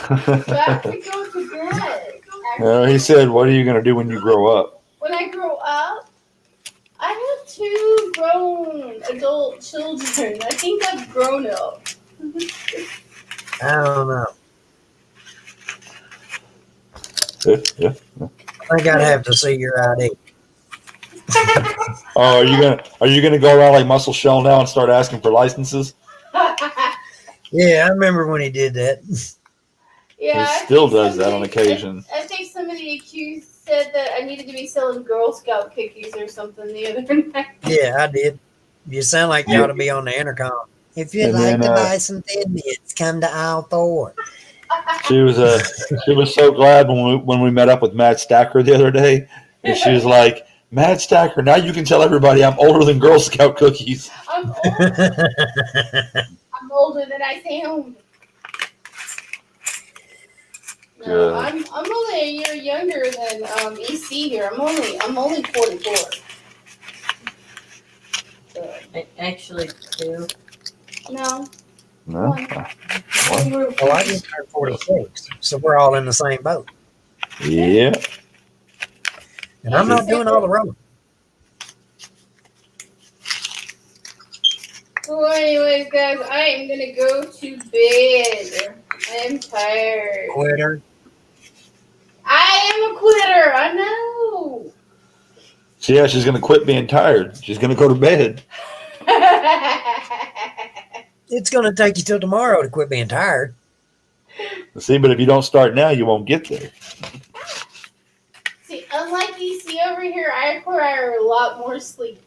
Back to go to bed. He said, "What are you going to do when you grow up?" When I grow up, I have 2 grown adult children. I think I've grown up. I don't know. Yeah. I think I'd have to see your ID. Oh, are you gonna go around like Muscle Shell now and start asking for licenses? Yeah, I remember when he did that. Yeah, He I still think does that on occasion. I think somebody accused said that I needed to be selling Girl Scout cookies or something the other night. Yeah, I did. You sound like you ought to be on the intercom. If you'd And like then, to buy some tidbits, come to aisle 4. She was so glad when we met up with Matt Stacker the other day, and she was like, "Matt Stacker, now you can tell everybody I'm older than Girl Scout cookies." I'm older than I sound. No, I'm only a year younger than EC here. I'm only 44. So, Actually, 2. no. No. One. Well, I just turned 46, so we're all in the same boat. Yeah. And I'm not doing all the rolling. Well, anyways, guys, I am gonna go to bed. I'm tired. Quitter. I am a quitter. I know. So yeah, she's gonna quit being tired. She's gonna go to bed. It's going to take you till tomorrow to quit being tired. See, but if you don't start now, you won't get there. See, unlike EC over here, I require a lot more sleep.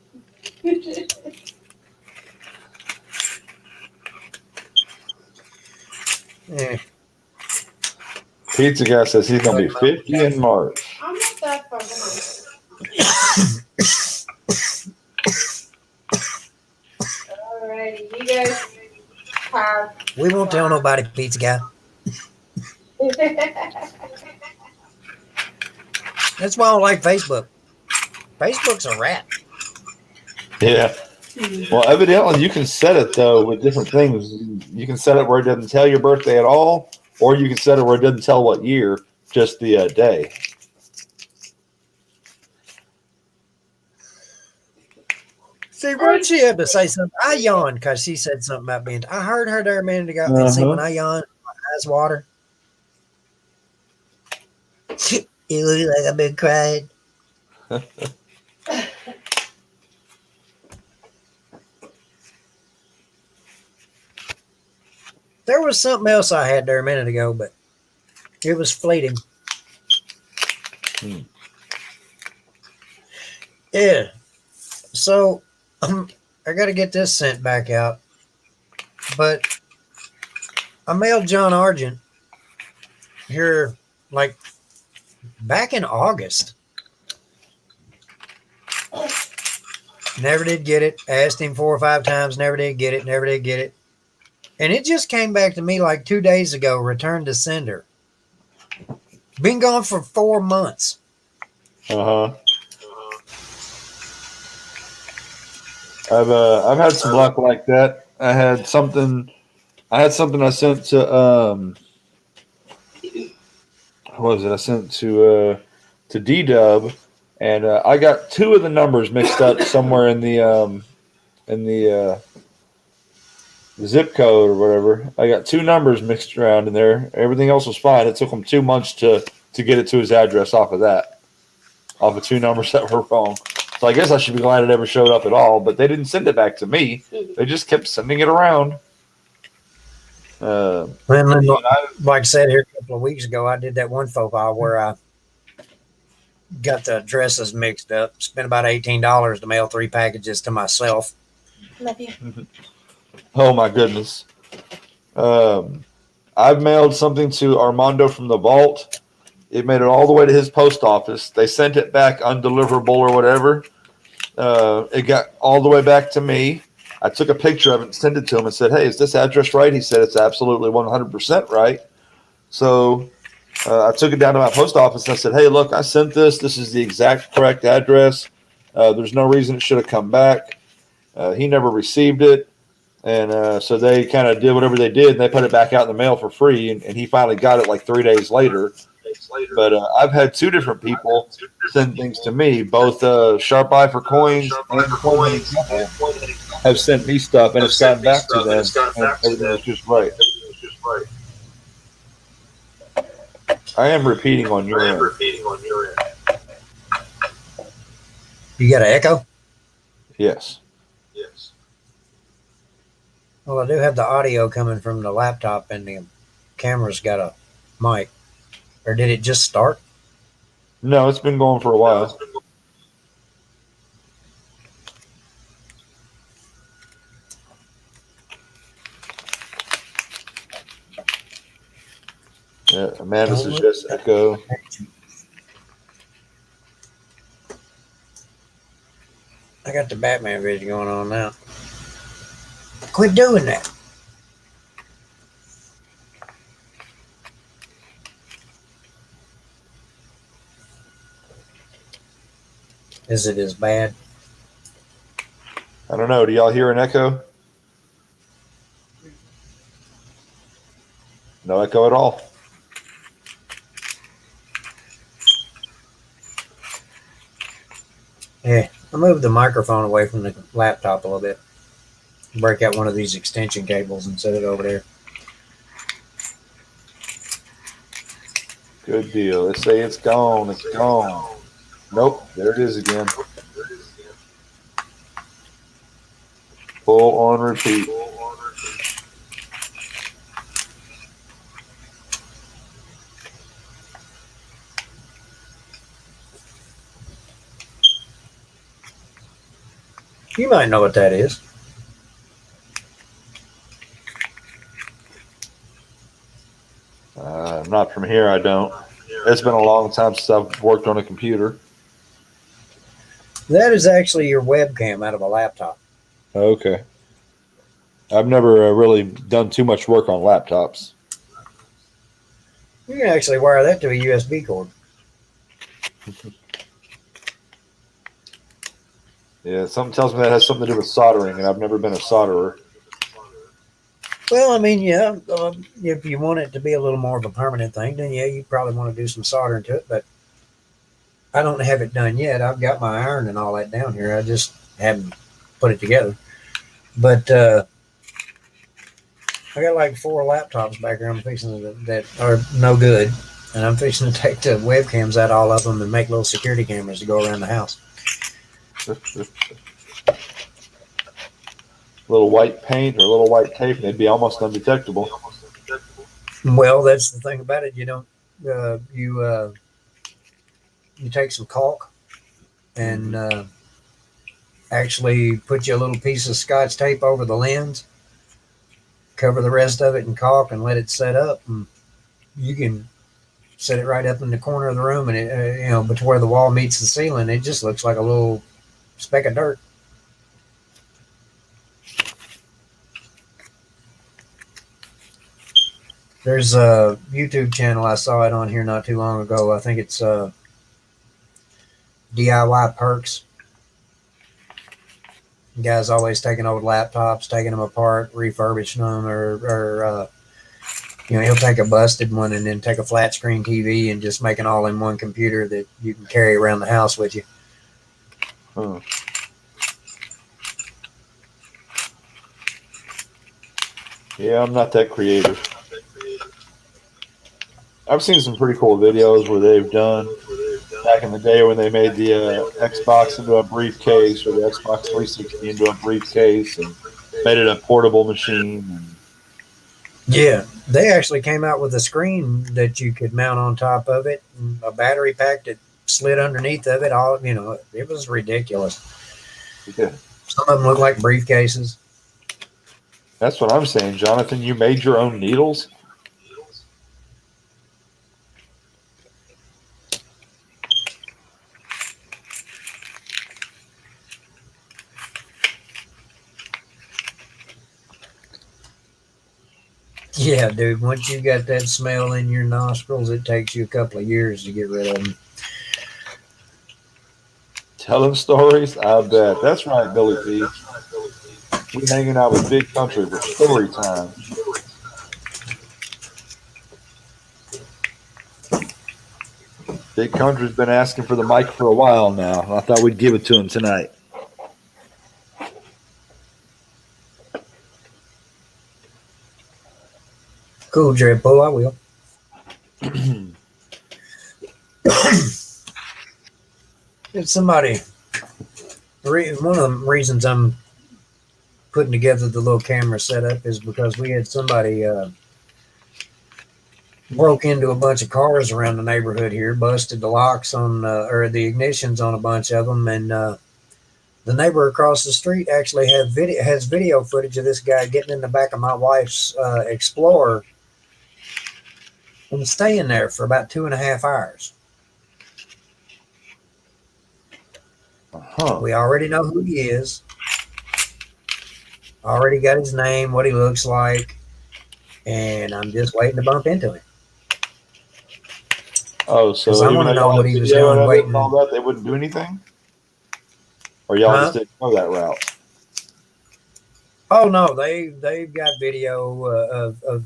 Yeah. Pizza guy says he's gonna be 50 in March. I'm not that far behind. Alrighty, you guys have. We won't tell nobody, pizza guy. That's why I don't like Facebook. Facebook's a rat. Yeah. Well, evidently you can set it though with different things. You can set it where it doesn't tell your birthday at all, or you can set it where it doesn't tell what year, just the day. See, what she had to say something. I yawned because she said something about being. I heard her there a minute ago. And see, when I yawn, my eyes water. You look like I've been crying. There was something else I had there a minute ago, but it was fleeting. Yeah. So I got to get this sent back out. But I mailed John Argent here like back in August. Never did get it. Asked him 4 or 5 times. Never did get it. Never did get it. And it just came back to me like 2 days ago. Returned to sender. Been gone for 4 months. I've had some luck like that. I had something I sent to what was it? I sent to D-Dub, and I got two of the numbers mixed up somewhere in the zip code or whatever. I got two numbers mixed around in there. Everything else was fine. It took him 2 months to get it to his address off of two numbers that were wrong. So I guess I should be glad it ever showed up at all. But they didn't send it back to me. They just kept sending it around. And then, like I said here a couple of weeks ago, I did that one faux pas where I got the addresses mixed up. Spent about $18 to mail 3 packages to myself. Love you. Oh my goodness. I've mailed something to Armando from the vault. It made it all the way to his post office. They sent it back undeliverable or whatever. It got all the way back to me. I took a picture of it and sent it to him and said, "Hey, is this address right?" He said, "It's absolutely 100% right." So I took it down to my post office and I said, "Hey, look, I sent this. This is the exact correct address. There's no reason it should have come back." He never received it. And so they kind of did whatever they did, and they put it back out in the mail for free. And he finally got it like 3 days later. But I've had 2 different people send things to me. Both Sharp Eye for Coins and Coin have sent me stuff, and it's gotten back to them. And everything is just right. I am repeating on your end. You got an echo? Yes. Well, I do have the audio coming from the laptop, and the camera's got a mic. Or did it just start? No, it's been going for a while. Yeah, Amanda suggests echo. I got the Batman video going on now. Quit doing that. Is it as bad? I don't know. Do y'all hear an echo? No echo at all. Yeah, I moved the microphone away from the laptop a little bit. Break out one of these extension cables and set it over there. Good deal. Let's say it's gone. It's gone. Nope. There it is again. Full on repeat. You might know what that is. Not from here, I don't. It's been a long time since I've worked on a computer. That is actually your webcam out of a laptop. Okay. I've never really done too much work on laptops. You can actually wire that to a USB cord. Yeah, something tells me that has something to do with soldering, and I've never been a solderer. Well, I mean, yeah, if you want it to be a little more of a permanent thing, then yeah, you probably want to do some soldering to it, but I don't have it done yet. I've got my iron and all that down here. I just haven't put it together. But I got like 4 laptops back here I'm fixing that are no good, and I'm fixing to take the webcams out all of them and make little security cameras to go around the house. Little white paint or a little white tape, and they'd be almost undetectable. Well, that's the thing about it. You don't you take some caulk and actually put you a little piece of Scotch tape over the lens, cover the rest of it in caulk, and let it set up. And you can set it right up in the corner of the room, and it, between where the wall meets the ceiling, it just looks like a little speck of dirt. There's a YouTube channel. I saw it on here not too long ago. I think it's DIY Perks. The guy's always taking old laptops, taking them apart, refurbishing them, or You know, he'll take a busted one and then take a flat screen TV and just make an all-in-one computer that you can carry around the house with you. Huh. Yeah, I'm not that creative. I've seen some pretty cool videos where they've done back in the day when they made the Xbox into a briefcase or the Xbox 360 into a briefcase and made it a portable machine. Yeah, they actually came out with a screen that you could mount on top of it, and a battery pack that slid underneath of it. All it was ridiculous. Yeah. Some of them look like briefcases. That's what I'm saying, Jonathan. You made your own needles? Yeah, dude. Once you got that smell in your nostrils, it takes you a couple of years to get rid of them. Telling stories? I bet. That's right, Billy P. We're hanging out with Big Country for story time. Big Country's been asking for the mic for a while now. I thought we'd give it to him tonight. Cool, Dreadpool. I will. If somebody, one of the reasons I'm putting together the little camera setup is because we had somebody broke into a bunch of cars around the neighborhood here, busted the locks on or the ignitions on a bunch of them, and the neighbor across the street actually has video footage of this guy getting in the back of my wife's Explorer and staying there for about 2.5 hours. Uh-huh. We already know who he is. Already got his name, what he looks like, and I'm just waiting to bump into him. Oh, so 'Cause I even wanna though know y'all what had he was video doing of it waiting. and all that, they wouldn't do anything? Or y'all just didn't go that route? Oh no, they've got video of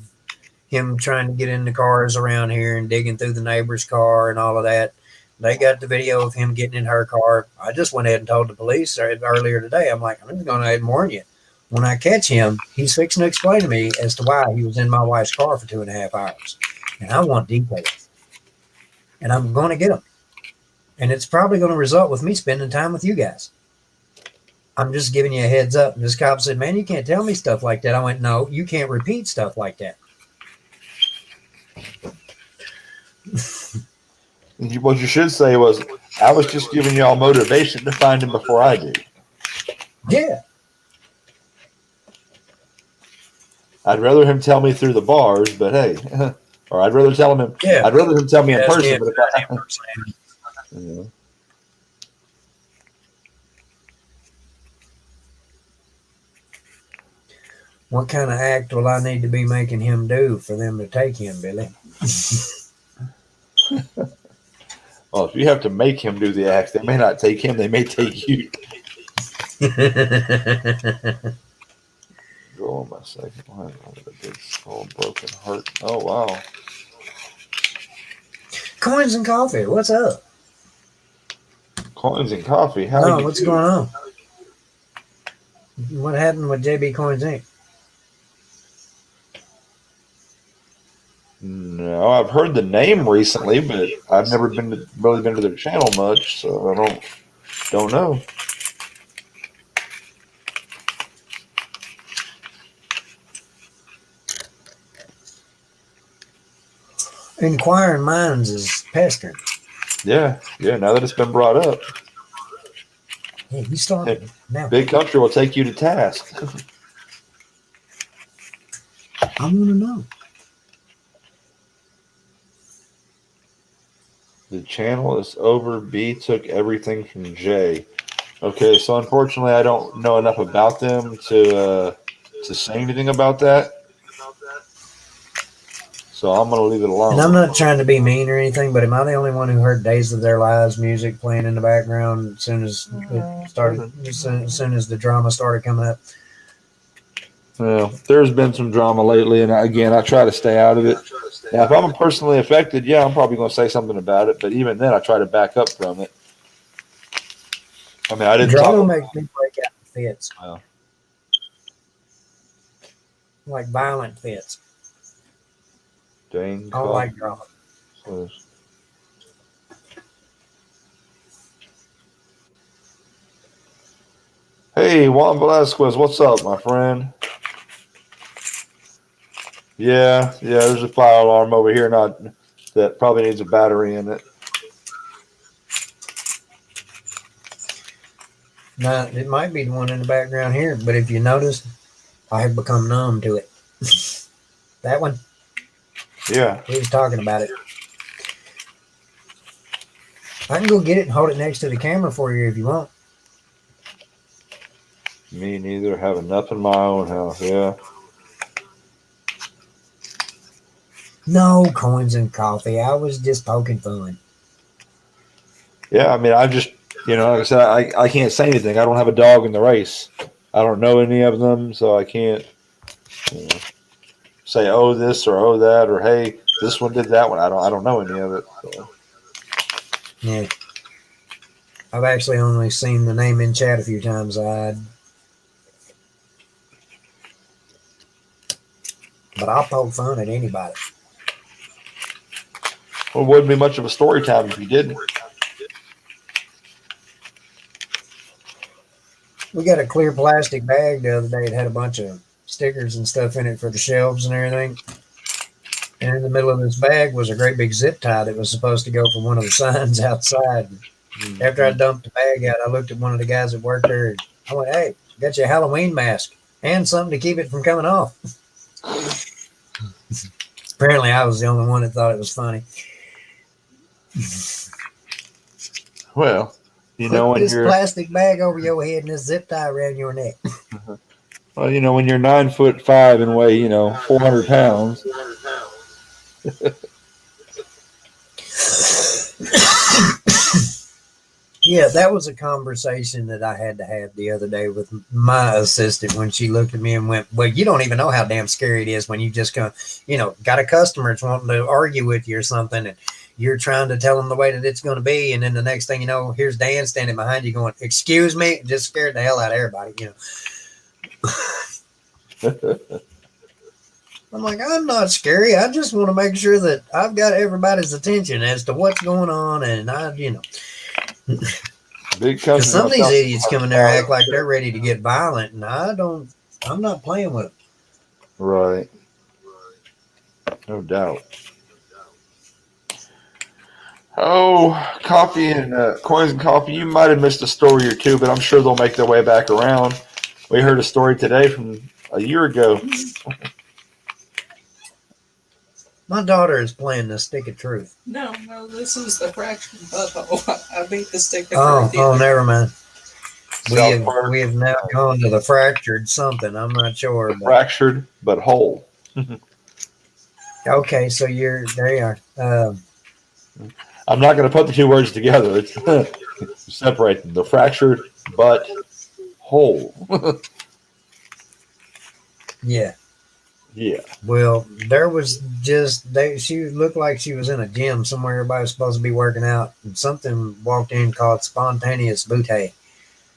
him trying to get in the cars around here and digging through the neighbor's car and all of that. They got the video of him getting in her car. I just went ahead and told the police earlier today. I'm like, I'm just going to go ahead and warn you. When I catch him, he's fixing to explain to me as to why he was in my wife's car for 2.5 hours. And I want details. And I'm going to get them. And it's probably going to result with me spending time with you guys. I'm just giving you a heads up. And this cop said, man, you can't tell me stuff like that. I went, no, you can't repeat stuff like that. What you should say was, I was just giving y'all motivation to find him before I do. Yeah. I'd rather him tell me through the bars, but hey, or I'd rather tell him. Yeah. I'd rather him tell me in That's person. it. But if I, What kind of act will I need to be making him do for them to take him, Billy? well, if you have to make him do the act, they may not take him. They may take you. Go on my second line. A big skull, broken heart. Oh wow. Coins and coffee. What's up? Coins and coffee. How No, do you what's do? going on? What happened with JB Coins Inc.? No, I've heard the name recently, but I've never really been to their channel much, so I don't know. Inquiring minds is pestering. Yeah. Now that it's been brought up, Hey, you started now. Big Country will take you to task. I want to know. The channel is over. B took everything from J. Okay, so unfortunately, I don't know enough about them to say anything about that. So I'm gonna leave it alone. And I'm not trying to be mean or anything, but am I the only one who heard Days of Their Lives music playing in the background as soon as it started, as soon as the drama started coming up? Well, there's been some drama lately, and again, I try to stay out of it. Now, if I'm personally affected, yeah, I'm probably going to say something about it. But even then, I try to back up from it. I mean, I didn't Drama talk. makes me break out in fits, Well, like violent fits. dang. I don't like drama. Hey, Juan Velasquez, what's up, my friend? Yeah, there's a fire alarm over here, not that probably needs a battery in it. Now, it might be the one in the background here, but if you notice, I have become numb to it. That one, Yeah. we was talking about it. I can go get it and hold it next to the camera for you if you want. Me neither. Have enough in my own house. Yeah. No coins and coffee. I was just poking fun. Yeah. I mean, I just, like I said, I can't say anything. I don't have a dog in the race. I don't know any of them, so I can't say, oh, this or oh, that, or hey, this one did that one. I don't know any of it. So. Yeah. I've actually only seen the name in chat a few times. But I'll poke fun at anybody. Well, it wouldn't be much of a story time if you didn't. We got a clear plastic bag the other day. It had a bunch of stickers and stuff in it for the shelves and everything. And in the middle of this bag was a great big zip tie that was supposed to go for one of the signs outside. After I dumped the bag out, I looked at one of the guys that worked there. And I went, hey, got you a Halloween mask and something to keep it from coming off. Apparently, I was the only one that thought it was funny. Well, Put when this you're plastic bag over your head and this zip tie around your neck. when you're 9'5" and weigh 400 pounds. Yeah, that was a conversation that I had to have the other day with my assistant when she looked at me and went, well, you don't even know how damn scary it is when you just got a customer that's wanting to argue with you or something, and you're trying to tell them the way that it's going to be. And then the next thing you know, here's Dan standing behind you going, excuse me, it just scared the hell out of everybody, I'm like, I'm not scary. I just want to make sure that I've got everybody's attention as to what's going on. And Big because some of these idiots come in there act like they're ready to get violent, and I'm not playing with them. Right. No doubt. Oh, coffee and coins and coffee. You might have missed a story or two, but I'm sure they'll make their way back around. We heard a story today from a year ago. My daughter is playing the Stick of Truth. No, this is the fractured butthole. I beat the stick of Oh, truth. never mind. South Park. We have now gone to the fractured something. I'm not sure. But, Fractured but whole. okay, so there you are. I'm not going to put the two words together. It's separate them. The fractured but whole. Yeah. Yeah. Well, there was she looked like she was in a gym somewhere everybody was supposed to be working out, and something walked in called Spontaneous Boutte.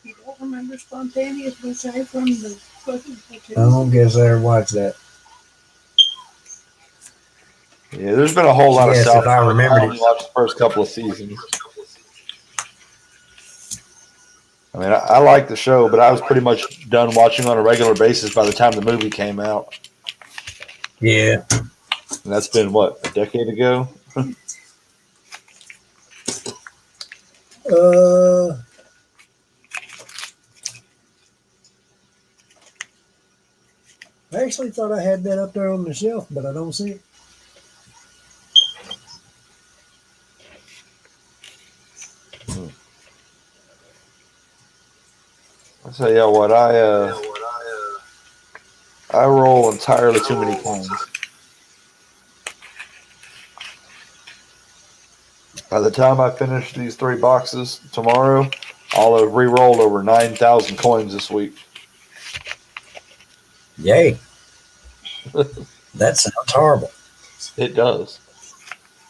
You don't remember Spontaneous Boutte from the fucking I don't guess I ever watched that. Yeah, there's been a whole lot of Yes, stuff. if I remembered only it. watched the first couple of seasons. I mean, I like the show, but I was pretty much done watching on a regular basis by the time the movie came out. Yeah. And that's been, what, a decade ago? I actually thought I had that up there on the shelf, but I don't see it. I'll tell you what, I roll entirely too many coins. By the time I finish these 3 boxes tomorrow, I'll have re-rolled over 9,000 coins this week. Yay. That sounds horrible. It does.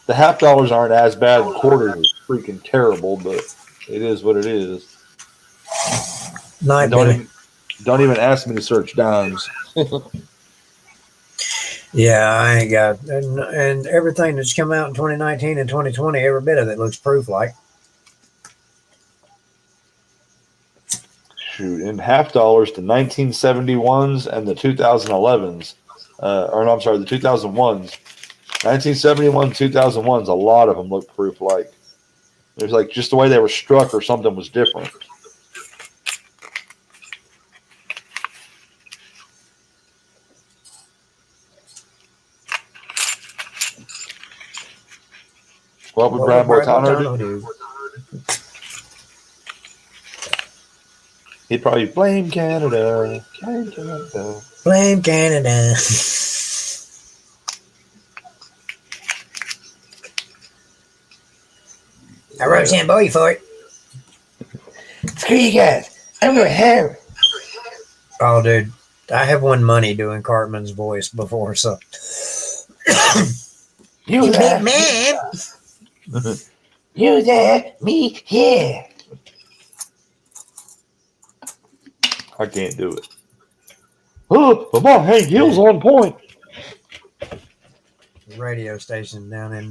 The half dollars aren't as bad. The quarters are freaking terrible, but it is what it is. Night, And don't Billy. even don't even ask me to search dimes. Yeah, I ain't got, and everything that's come out in 2019 and 2020, every bit of it looks proof like. Shoot, in half dollars, the 1971s and the 2011s, or no, I'm sorry, the 2001s. 1971, 2001s, a lot of them look proof like. There's like just the way they were struck or something was different. What would Brad Bortano do? do? He'd probably blame Canada. Blame Canada. Blame Canada. I wrote Sam Bowie for it. Screw you guys. I'm going to have. Oh, dude. I have won money doing Cartman's voice before, so. You there? man. You there? Me here. I can't do it. Oh, but my Hank Hill's on point. Radio station down in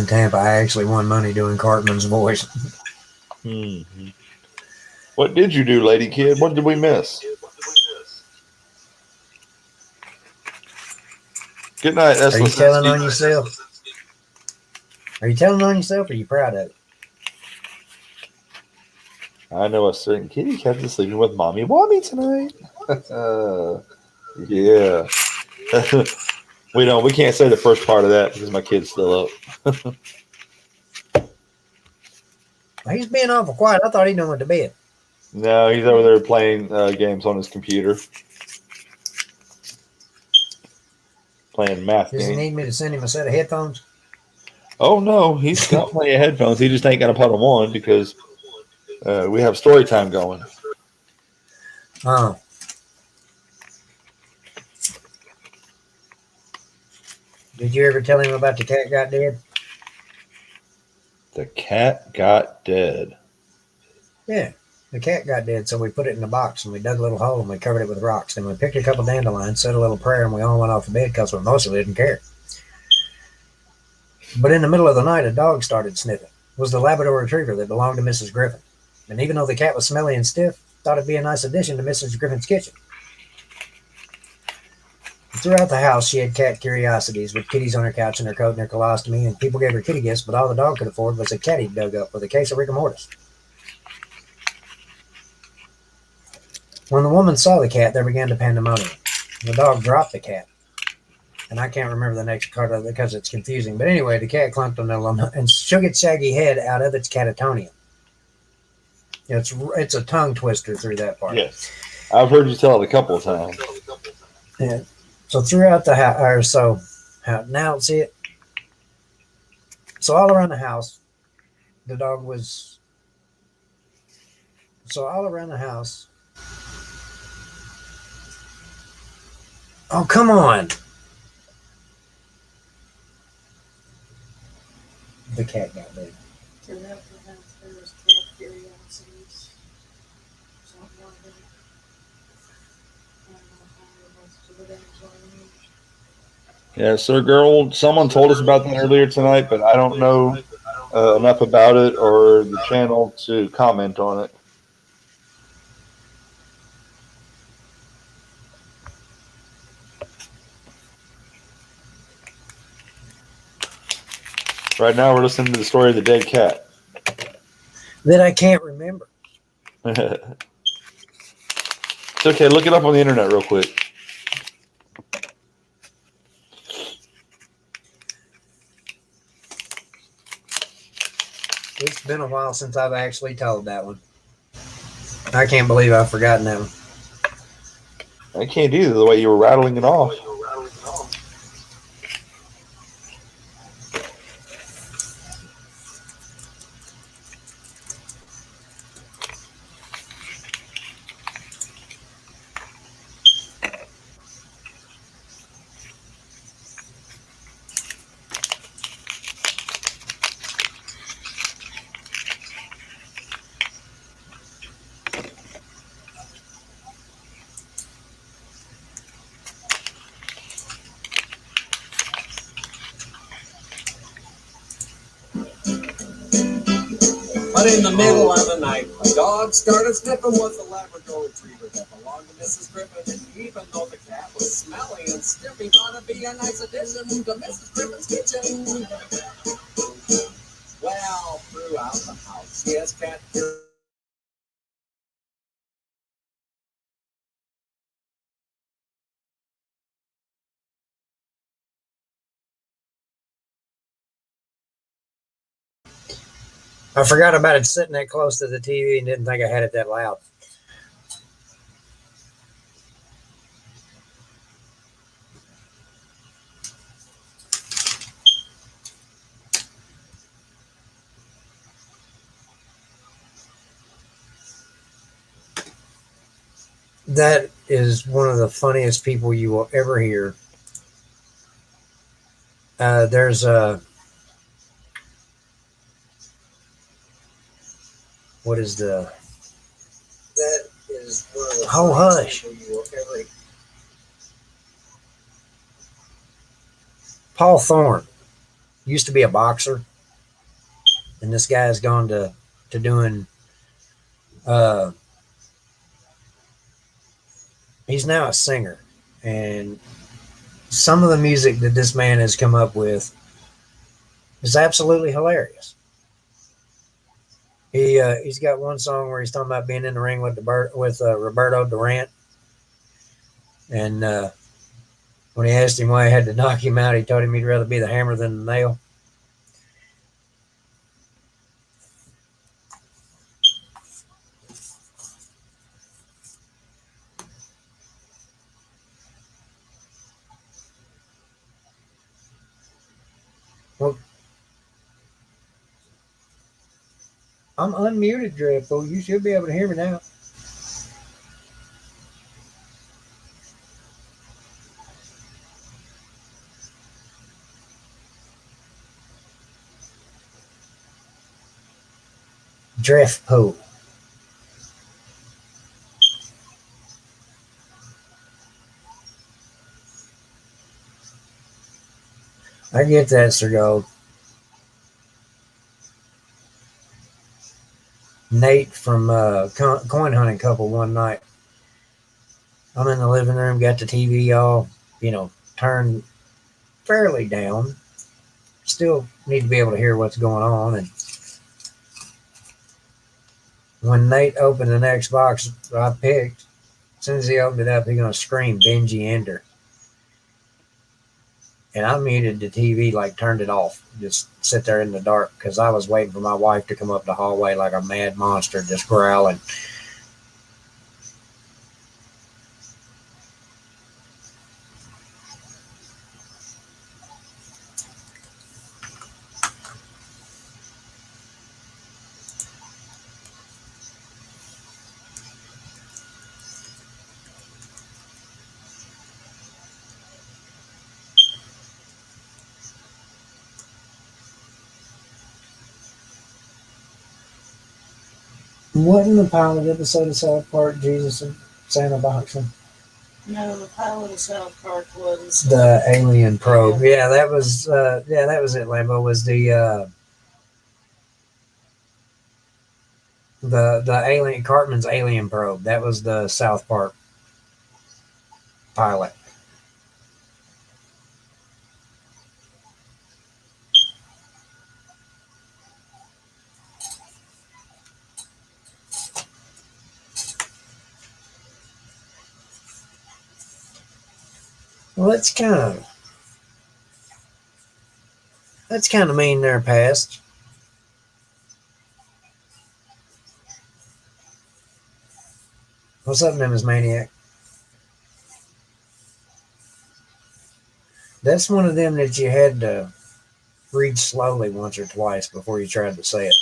Tampa. I actually won money doing Cartman's voice. Mm-hmm. What did you do, lady kid? What did we miss? Good night, S. Are you telling on Lisinski. yourself? Are you telling on yourself, or are you proud of it? I know a certain kitty cat is sleeping with mommy Wommy tonight. Yeah. We can't say the first part of that because my kid's still up. He's being awful quiet. I thought he went to bed. No, he's over there playing games on his computer. Playing math Does he games. need me to send him a set of headphones? Oh, no, he's got plenty of headphones. He just ain't going to put them on because we have story time going. Oh. Did you ever tell him about the cat got dead? The cat got dead. Yeah. The cat got dead, so we put it in a box and we dug a little hole and we covered it with rocks. Then we picked a couple dandelions, said a little prayer, and we all went off to bed because we mostly didn't care. But in the middle of the night, a dog started sniffing. It was the Labrador Retriever that belonged to Mrs. Griffin. And even though the cat was smelly and stiff, thought it'd be a nice addition to Mrs. Griffin's kitchen. Throughout the house, she had cat curiosities with kitties on her couch and her coat and her colostomy, and people gave her kitty gifts, but all the dog could afford was a cat he'd dug up with a case of rigor mortis. When the woman saw the cat, there began the pandemonium. The dog dropped the cat. And I can't remember the next part of it because it's confusing. But anyway, the cat clunked on the and shook its shaggy head out of its catatonia. It's a tongue twister through that part. Yes. I've heard you tell it a couple of times. Yeah. So throughout the house, now see it. So all around the house, the dog was. So all around the house. Oh, come on. The cat got big. Throughout the house, there was cat curiosities. Something like that. I don't know how it was to the dinosaurs. Yeah, Sir Girl, someone told us about that earlier tonight, but I don't know enough about it or the channel to comment on it. Right now, we're listening to the story of the dead cat. That I can't remember. It's okay. Look it up on the internet real quick. It's been a while since I've actually told that one. I can't believe I've forgotten that one. I can't either, the way you were rattling it off. But in the middle of the night, a dog started sniffing. Was a Labrador Retriever that belonged to Mrs. Griffin. And even though the cat was smelly and stiff, he thought it'd be a nice addition to Mrs. Griffin's kitchen. Well, throughout the house, yes, cat. I forgot about it sitting that close to the TV and didn't think I had it that loud. That is one of the funniest people you will ever hear. There's a what is the that is one of the Oh, hush. people you will ever hear. Paul Thorne used to be a boxer, and this guy has gone to doing. He's now a singer, and some of the music that this man has come up with is absolutely hilarious. He's got one song where he's talking about being in the ring with Roberto Durant, and when he asked him why he had to knock him out, he told him he'd rather be the hammer than the nail. Well, I'm unmuted, Dreadful. You should be able to hear me now. Dreadful. I get that, Sir Gold. Nate from Coin Hunting Couple one night. I'm in the living room, got the TV all, turned fairly down. Still need to be able to hear what's going on. And when Nate opened the next box I picked, as soon as he opened it up, he's going to scream Benji Ender. And I muted the TV, like turned it off, just sit there in the dark because I was waiting for my wife to come up the hallway like a mad monster, just growling. Wasn't the pilot episode of South Park Jesus and Santa boxing? No, the pilot of South Park was The alien probe. Yeah, that was it, Lambo. Was the alien Cartman's alien probe. That was the South Park pilot. Well, that's kind of mean there, past. What's up, Nemesis Maniac? That's one of them that you had to read slowly once or twice before you tried to say it.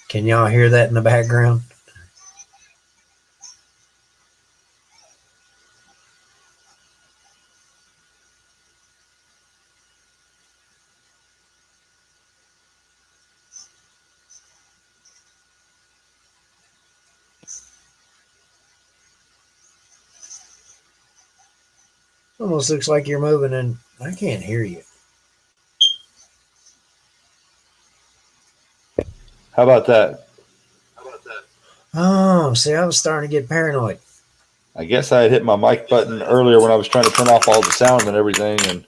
Can y'all hear that in the background? Almost looks like you're moving in I can't hear you. How about that? Oh, see, I was starting to get paranoid. I guess I had hit my mic button earlier when I was trying to turn off all the sound and everything. And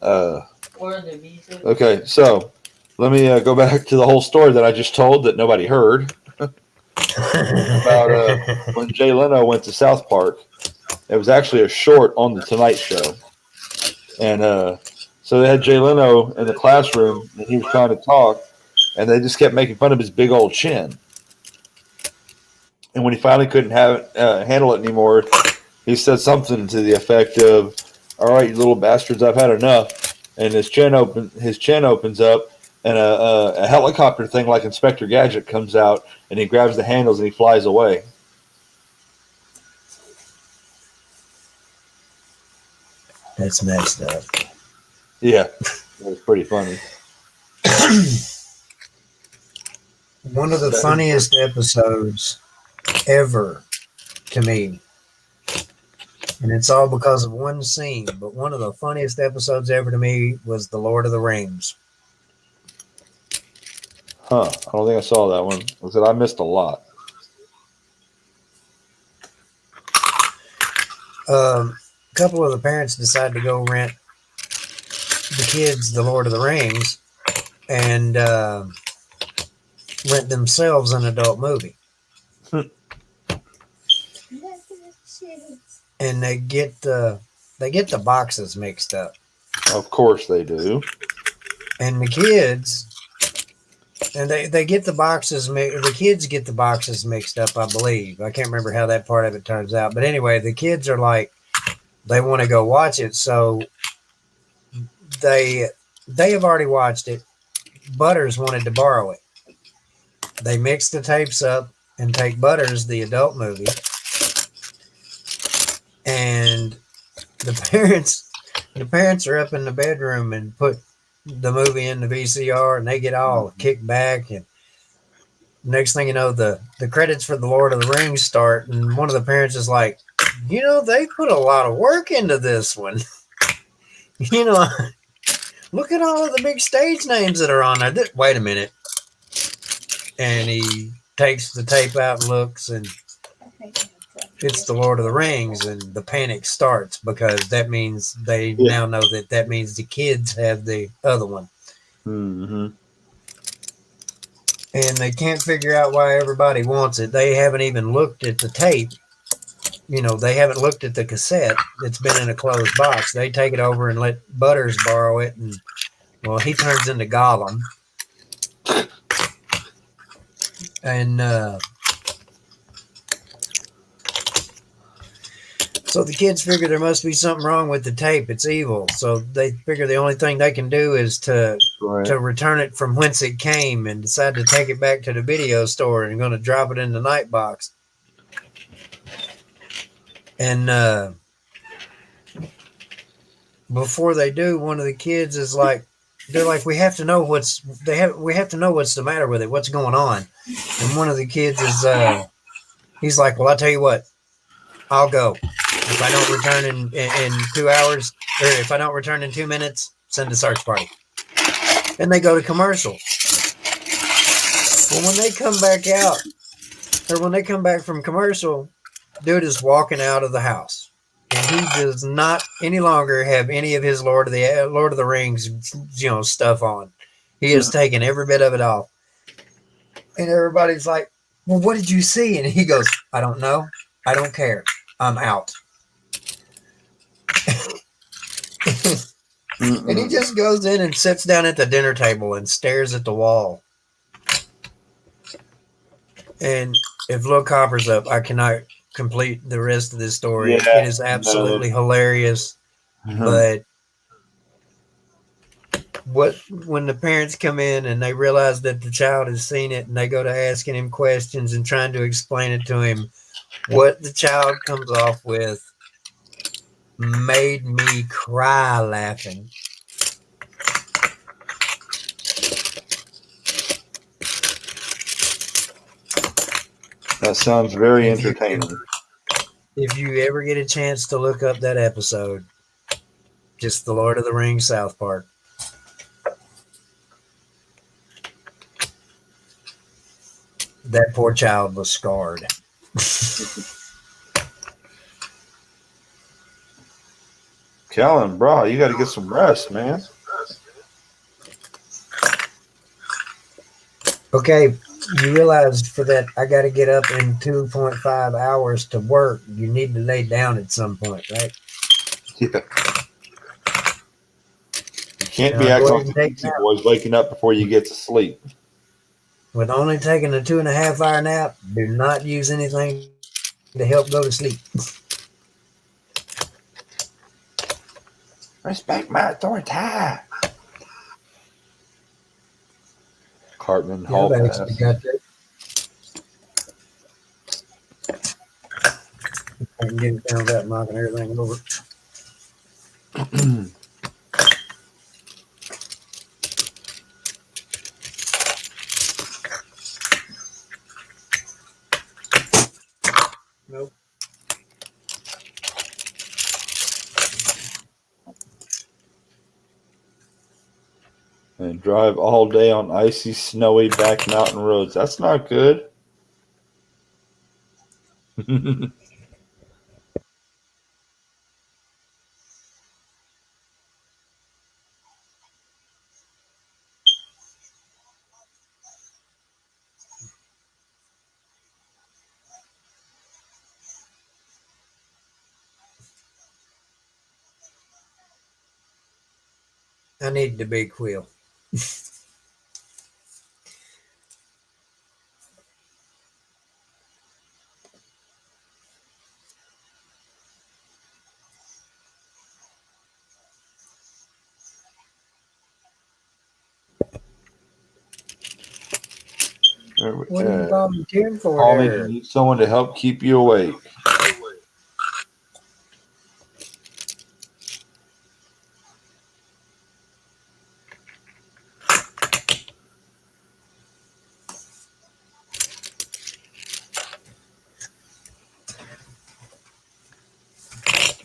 Or the music. okay, so let me go back to the whole story that I just told that nobody heard about when Jay Leno went to South Park. It was actually a short on the Tonight Show, and so they had Jay Leno in the classroom, and he was trying to talk, and they just kept making fun of his big old chin. And when he finally couldn't handle it anymore, he said something to the effect of, "All right, you little bastards, I've had enough." And his chin opens up, and a helicopter thing like Inspector Gadget comes out, and he grabs the handles and he flies away. That's messed up. Yeah, it was pretty funny. One of the funniest episodes ever to me, and it's all because of one scene, but one of the funniest episodes ever to me was The Lord of the Rings. Huh? I don't think I saw that one. I said I missed a lot. A couple of the parents decided to go rent the kids The Lord of the Rings and rent themselves an adult movie. And they get the boxes mixed up. Of course they do. And the kids, and they get the boxes. The kids get the boxes mixed up, I believe. I can't remember how that part of it turns out. But anyway, the kids are like, they want to go watch it, so they have already watched it. Butters wanted to borrow it. They mix the tapes up and take Butters, the adult movie, and the parents are up in the bedroom and put the movie in the VCR, and they get all kicked back, and next thing you know, the credits for The Lord of the Rings start, and one of the parents is like, they put a lot of work into this one. Look at all of the big stage names that are on there. Wait a minute. And he takes the tape out and looks, and it's The Lord of the Rings, and the panic starts because that means they now know that means the kids have the other one. Mm-hmm. And they can't figure out why everybody wants it. They haven't even looked at the tape. They haven't looked at the cassette. It's been in a closed box. They take it over and let Butters borrow it, and he turns into Gollum. And so the kids figure there must be something wrong with the tape. It's evil. So they figure the only thing they can do is to return it from whence it came, and decide to take it back to the video store and going to drop it in the night box. And before they do, one of the kids is like, they're like, we have to know what's the matter with it. What's going on? And one of the kids is, he's like, well, I'll tell you what, I'll go. If I don't return in 2 hours, or if I don't return in 2 minutes, send a search party. And they go to commercial. Well, when they come back from commercial, dude is walking out of the house, and he does not any longer have any of his Lord of the Rings, stuff on. He has taken every bit of it off. And everybody's like, well, what did you see? And he goes, I don't know. I don't care. I'm out. And he just goes in and sits down at the dinner table and stares at the wall. And if Luke Hopper's up, I cannot complete the rest of this story. Yeah, it is absolutely hilarious. Mm-hmm. But when the parents come in and they realize that the child has seen it, and they go to asking him questions and trying to explain it to him, what the child comes off with made me cry laughing. That sounds very entertaining. If you ever get a chance to look up that episode, Just the Lord of the Rings South Park. That poor child was scarred. Kellen, bro, you got to get some rest, man. Okay, you realize for that I got to get up in 2.5 hours to work. You need to lay down at some point, right? Yeah. You can't And be I'll go acting ahead like and the take Beastie Boys waking up before you get to sleep. With only taking a 2.5 hour nap, do not use anything to help go to sleep. Respect my authority. Cartman, Yeah, Hall I've actually Pass. got that. I can get it down without knocking everything over. Nope. And drive all day on icy, snowy back mountain roads. That's not good. I need the big wheel. What are you volunteering for Call me if you there? need someone to help keep you awake.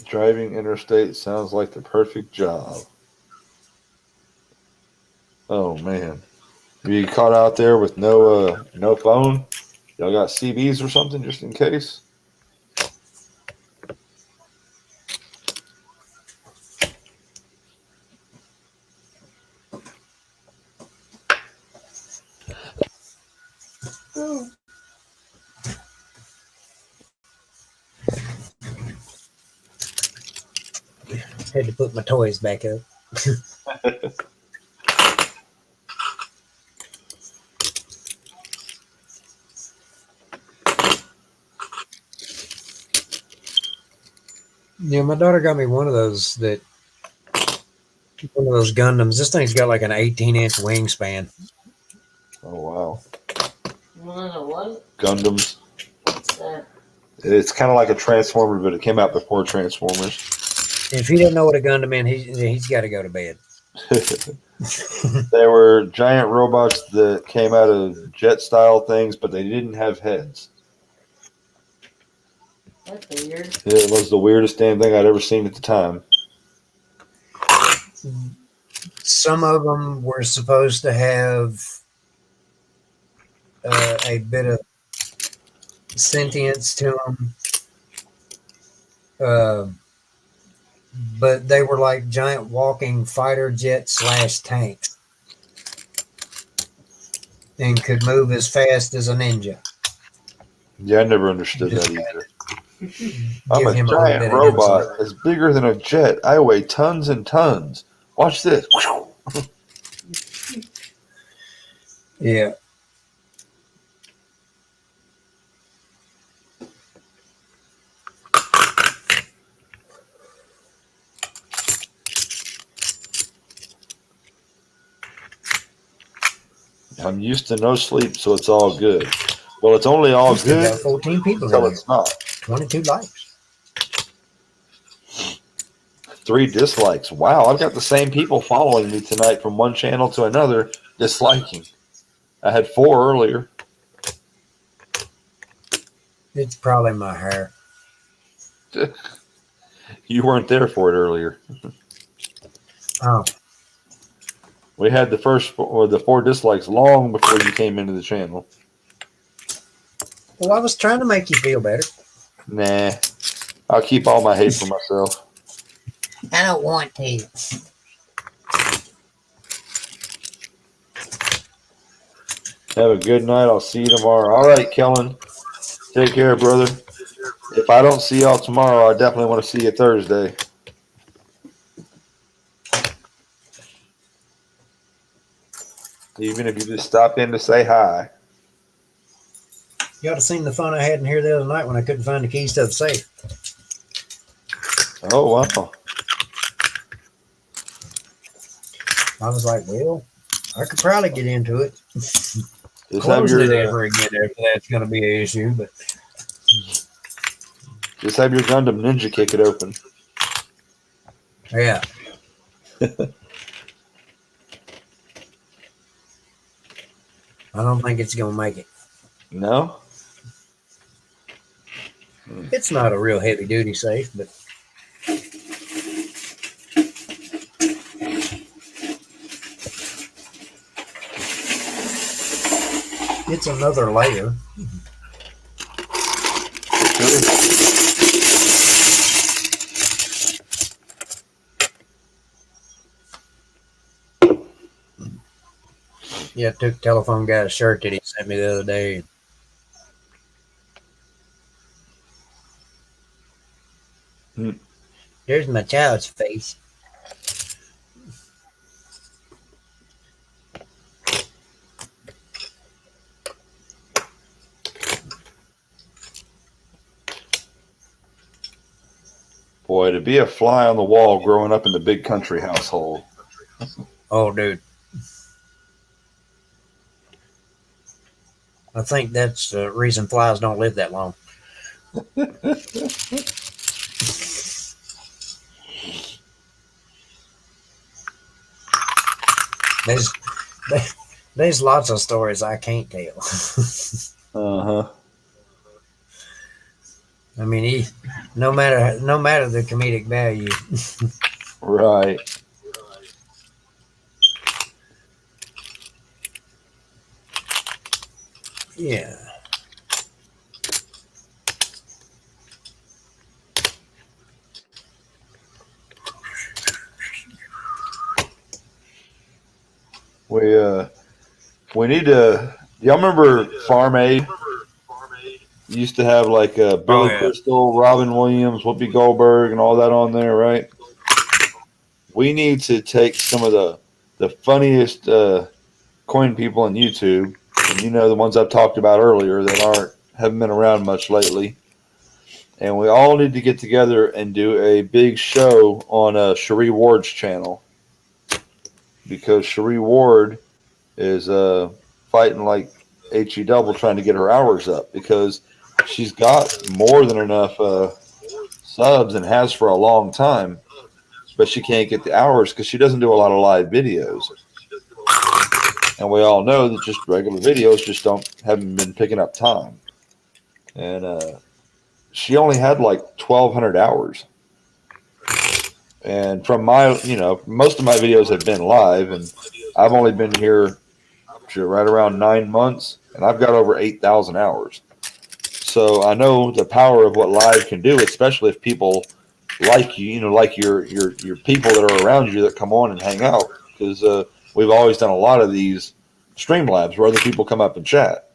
Driving interstate sounds like the perfect job. Oh man, you caught out there with no phone? Y'all got CBs or something just in case? Had to put my toys back up. Yeah, my daughter got me one of those Gundams. This thing's got like an 18-inch wingspan. Oh wow, One of what? Gundams. What's that? It's kind of like a Transformer, but it came out before Transformers. If he didn't know what a Gundam is, he's got to go to bed. They were giant robots that came out of jet style things, but they didn't have heads. That's weird. It was the weirdest damn thing I'd ever seen at the time. Some of them were supposed to have a bit of sentience to them, but they were like giant walking fighter jet / tanks and could move as fast as a ninja. Yeah, I never understood that either. I'm Give a him a little giant bit of robot insight. that's bigger than a jet. I weigh tons and tons. Watch this. Yeah. I'm used to no sleep, so it's all good. Well, it's only all We still good got 14 people until in here. it's not. 22 likes. 3 dislikes. Wow, I've got the same people following me tonight from one channel to another disliking. I had 4 earlier. It's probably my hair. You weren't there for it earlier. Oh, We had the first or the 4 dislikes long before you came into the channel. well, I was trying to make you feel better. Nah, I'll keep all my hate for myself. I don't want to. Have a good night. I'll see you tomorrow. All right, Kellen. Take care, brother. If I don't see y'all tomorrow, I definitely want to see you Thursday. Even if you just stop in to say hi. You ought to seen the fun I had in here the other night when I couldn't find the keys to the safe. Oh, wow. I was like, well, I could probably get into it. Just have Closing it your ever again if that's going to be an issue, but just have your Gundam Ninja kick it open. yeah. I don't think it's going to make it. No? It's not a real heavy duty safe, but it's another layer. Yeah, I took telephone guy's shirt that he sent me the other day. Hmm. There's my child's face. Boy, to be a fly on the wall growing up in the big country household. Oh, dude. I think that's the reason flies don't live that long. There's lots of stories I can't tell. Uh-huh. I mean, no matter the comedic value. Right. Yeah. We need to. Y'all remember Farm Aid? Used to have like Billy yeah. Crystal, Robin Williams, Whoopi Goldberg, and all that on there, right? We need to take some of the funniest coin people on YouTube, and the ones I've talked about earlier that haven't been around much lately, and we all need to get together and do a big show on Cherie Ward's channel, because Cherie Ward is fighting like HE double trying to get her hours up, because she's got more than enough subs and has for a long time, but she can't get the hours because she doesn't do a lot of live videos. And we all know that just regular videos just haven't been picking up time. And she only had like 1,200 hours. And from my, most of my videos have been live, and I've only been here right around 9 months, and I've got over 8,000 hours. So I know the power of what live can do, especially if people like you, like your people that are around you that come on and hang out. Because we've always done a lot of these Streamlabs where other people come up and chat.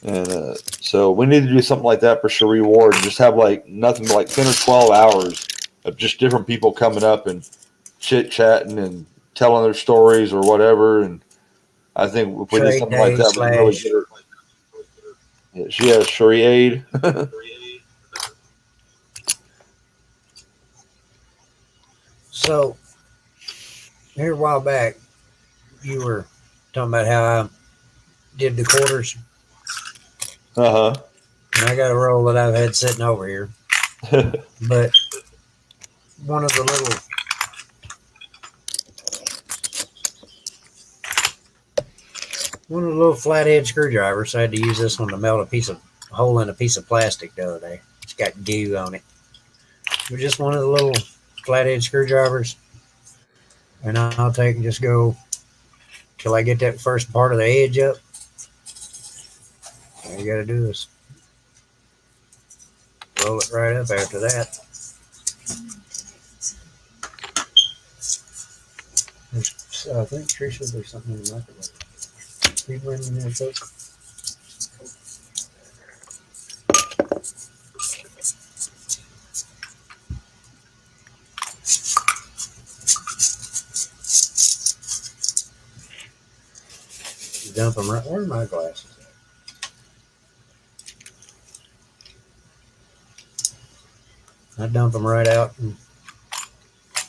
And so we need to do something like that for Cherie Ward. Just have like nothing but like 10 or 12 hours of just different people coming up and chit-chatting and telling their stories or whatever. And I think if we did something like that, we could really get her. Yeah, she has Cherie Aid. So, here a while back, you were talking about how I did the quarters. Uh-huh. And I got a roll that I've had sitting over here. But one of the little flathead screwdrivers, I had to use this one to melt a hole in a piece of plastic the other day. It's got goo on it. But just one of the little flathead screwdrivers. and I'll take and just go till I get that first part of the edge up. All you got to do is roll it right up after that. I think Trisha, there's something in the microwave. You bring in there, cook. Dump them right. Where are my glasses at? I dump them right out and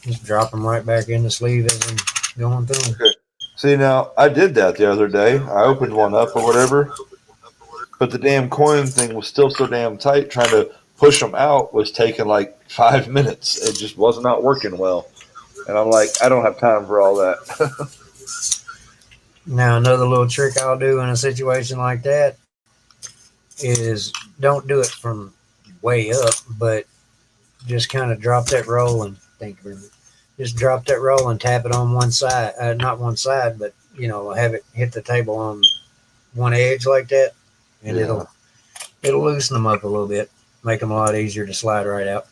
just drop them right back in the sleeve as I'm going through them. See, now I did that the other day. I opened one up or whatever, but the damn coin thing was still so damn tight. Trying to push them out was taking like 5 minutes. It just was not working well. And I'm like, I don't have time for all that. Now, another little trick I'll do in a situation like that is don't do it from way up, but just kind of drop that roll and thank you very much. Just drop that roll and tap it on one side, not one side, but have it hit the table on one edge like that, and Yeah. it'll loosen them up a little bit, make them a lot easier to slide right out.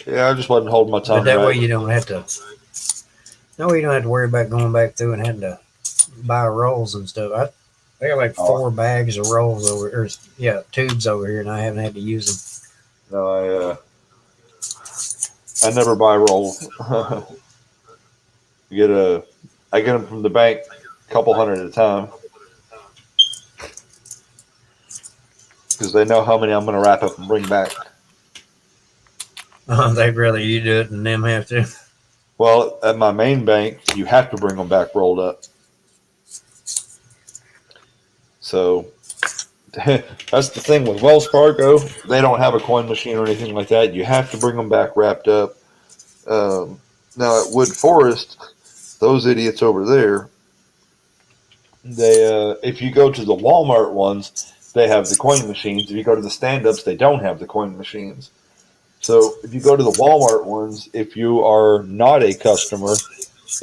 Yeah, I just wasn't holding my tongue. But that right. way you don't have to. No, you don't have to worry about going back through and having to buy rolls and stuff. I got like 4 bags of rolls tubes over here, and I haven't had to use them. No, I never buy rolls. I get them from the bank, a couple hundred at a time, because they know how many I'm going to wrap up and bring back. They'd rather you do it than them have to. Well, at my main bank, you have to bring them back rolled up. So that's the thing with Wells Fargo. They don't have a coin machine or anything like that. You have to bring them back wrapped up. Now at Wood Forest, those idiots over there, they if you go to the Walmart ones, they have the coin machines. If you go to the stand-ups, they don't have the coin machines. So if you go to the Walmart ones, if you are not a customer, it's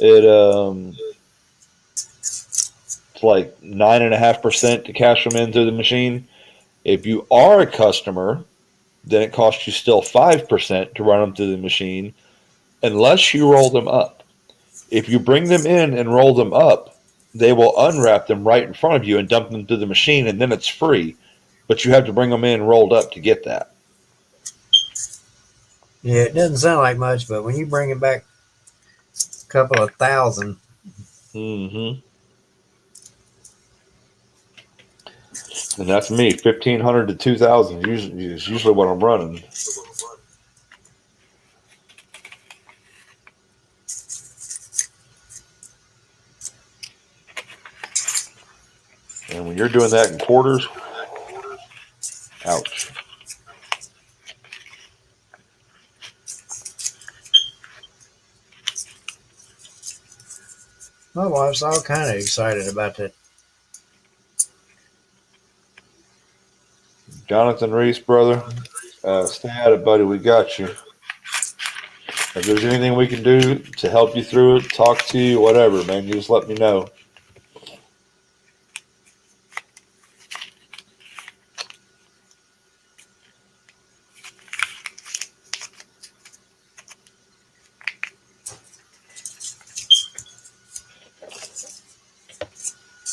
like 9.5% to cash them in through the machine. If you are a customer, then it costs you still 5% to run them through the machine, unless you roll them up. If you bring them in and roll them up, they will unwrap them right in front of you and dump them through the machine, and then it's free. But you have to bring them in rolled up to get that. Yeah, it doesn't sound like much, but when you bring it back a couple of thousand. Mm-hmm. And that's me, 1,500 to 2,000 is usually what I'm running. And when you're doing that in quarters, ouch. My wife's all kind of excited about that. Jonathan Reese, brother, stay at it, buddy. We got you. If there's anything we can do to help you through it, talk to you, whatever, man, you just let me know.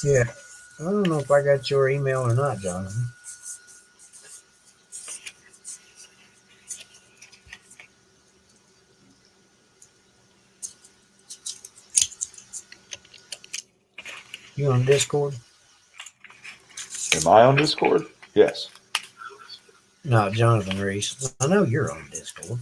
Yeah. I don't know if I got your email or not, Jonathan. You on Discord? Am I on Discord? Yes. No, Jonathan Reese. I know you're on Discord.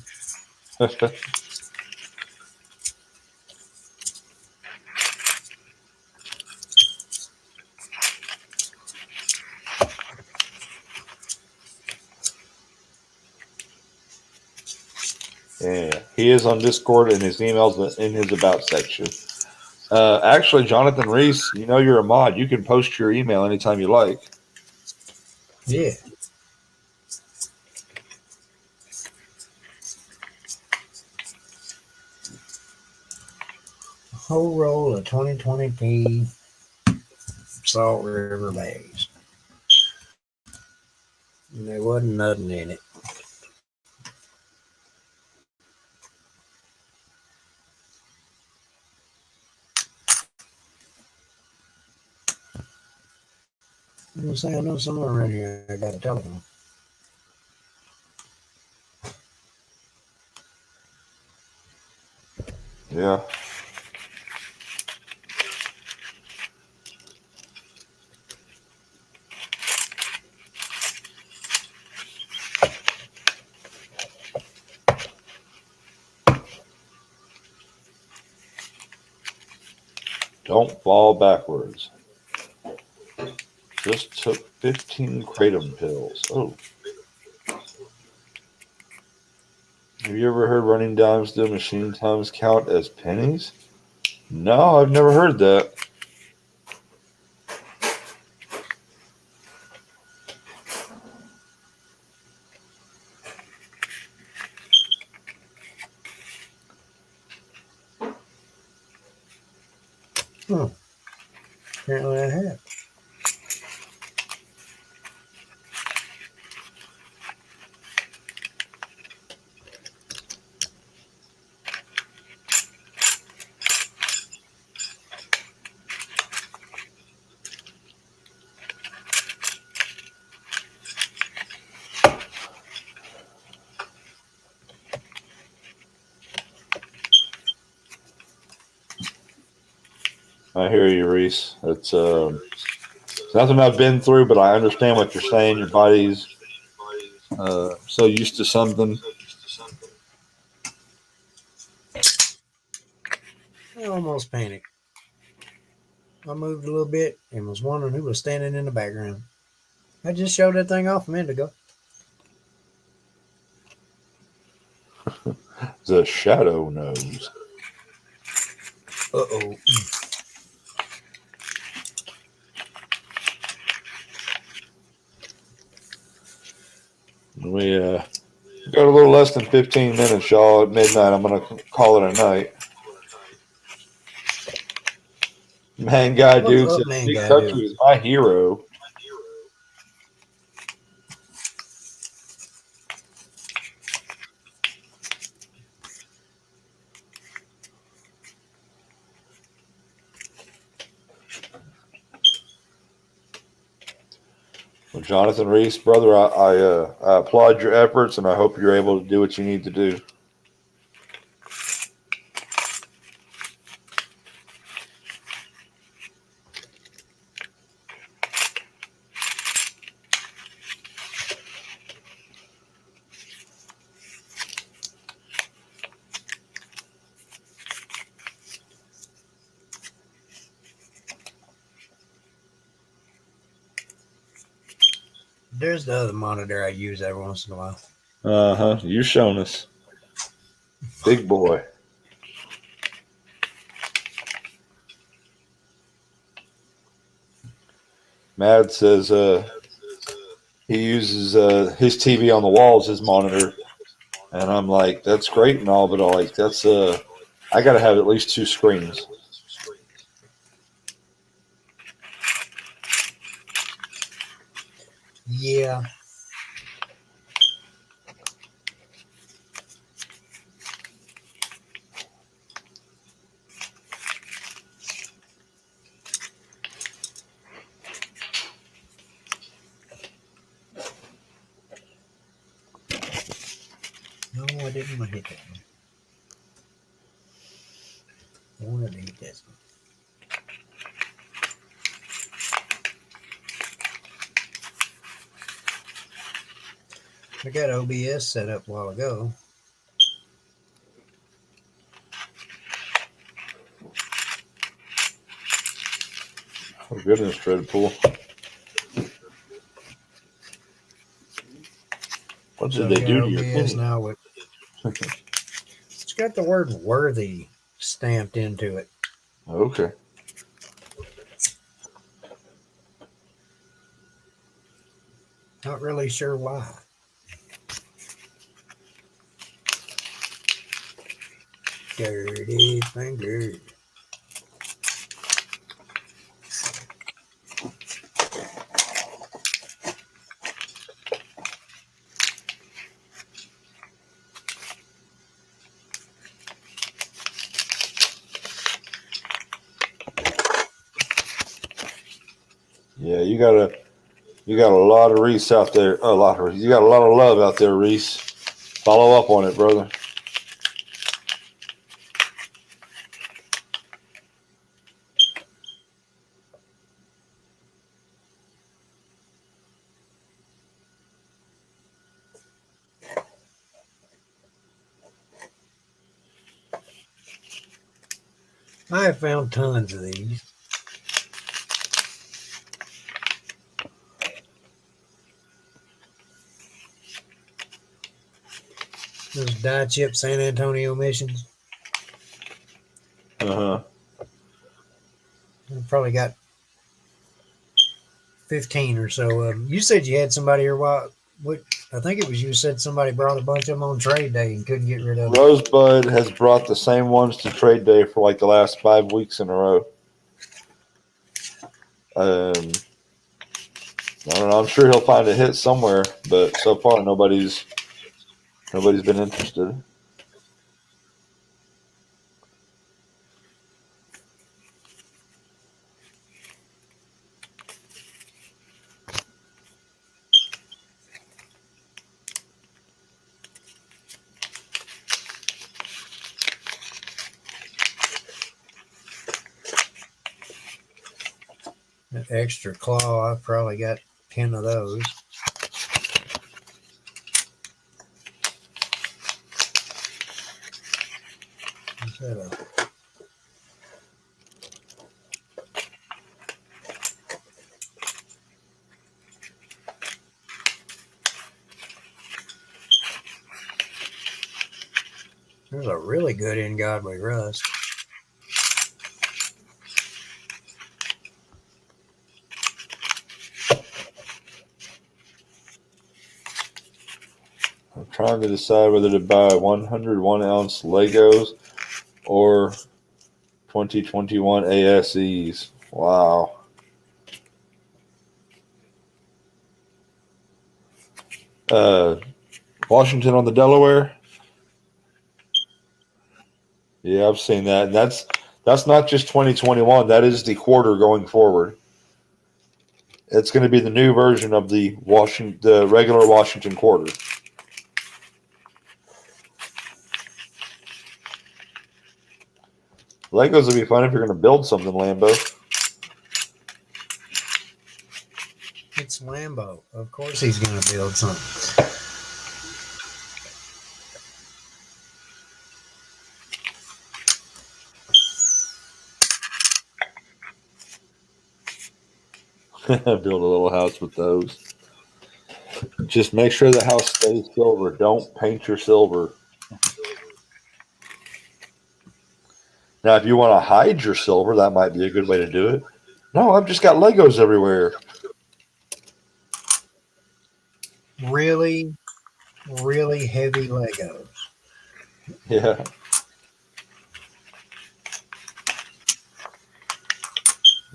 Yeah, he is on Discord, and his email's in his about section. Actually, Jonathan Reese, you know you're a mod. You can post your email anytime you like. Yeah. whole roll of 2020p Salt River bags. And there wasn't nothing in it. I'm gonna say I know somewhere around here I got a telephone. Yeah. Don't fall backwards. Just took 15 kratom pills. Oh. Have you ever heard running dimes do machine times count as pennies? No, I've never heard that. Apparently I have. I hear you, Reese. It's nothing I've been through, but I understand what you're saying. Your body's so used to something. I almost panicked. I moved a little bit and was wondering who was standing in the background. I just showed that thing off a minute ago. The shadow knows. Uh-oh. We got a little less than 15 minutes, y'all. At midnight, I'm gonna call it a night. Man, guy, What's dude, up, says man, Big guy, Country dude? is my hero. Well, Jonathan Reese, brother, I applaud your efforts, and I hope you're able to do what you need to do. There's the other monitor I use every once in a while. Uh-huh. You've shown us. Big boy. Mad says he uses his TV on the wall as his monitor. And I'm like, that's great and all, but that's I gotta have at least 2 screens. Yeah. No, I didn't want to hit that one. I wanted to hit this one. I got OBS set up a while ago. Oh goodness, Dreadpool. What did they do to your OBS penny? now with it's got the word worthy stamped into it. Okay. Not really sure why. Dirty finger. You got a lot of Reese out there. A lot of Reese. You got a lot of love out there, Reese. Follow up on it, brother. I have found tons of these. Those die chip San Antonio missions. Uh huh. I've probably got 15 or so of them. You said you had somebody here. What? I think it was you said somebody brought a bunch of them on trade day and couldn't get rid of them. Rosebud has brought the same ones to trade day for like the last 5 weeks in a row. I don't know. I'm sure he'll find a hit somewhere, but so far nobody's been interested. That extra claw, I've probably got 10 of those. Is that a There's a really good In God We Rust. I'm trying to decide whether to buy 101 ounce Legos or 2021 ASEs. Wow. Washington on the Delaware. Yeah, I've seen that. And that's not just 2021. That is the quarter going forward. It's going to be the new version of the regular Washington quarter. Legos would be fun if you're going to build something, Lambo. It's Lambo. Of course he's going to build something. Build a little house with those. Just make sure the house stays silver. Don't paint your silver. Now, if you want to hide your silver, that might be a good way to do it. No, I've just got Legos everywhere. Really, really heavy Legos. Yeah.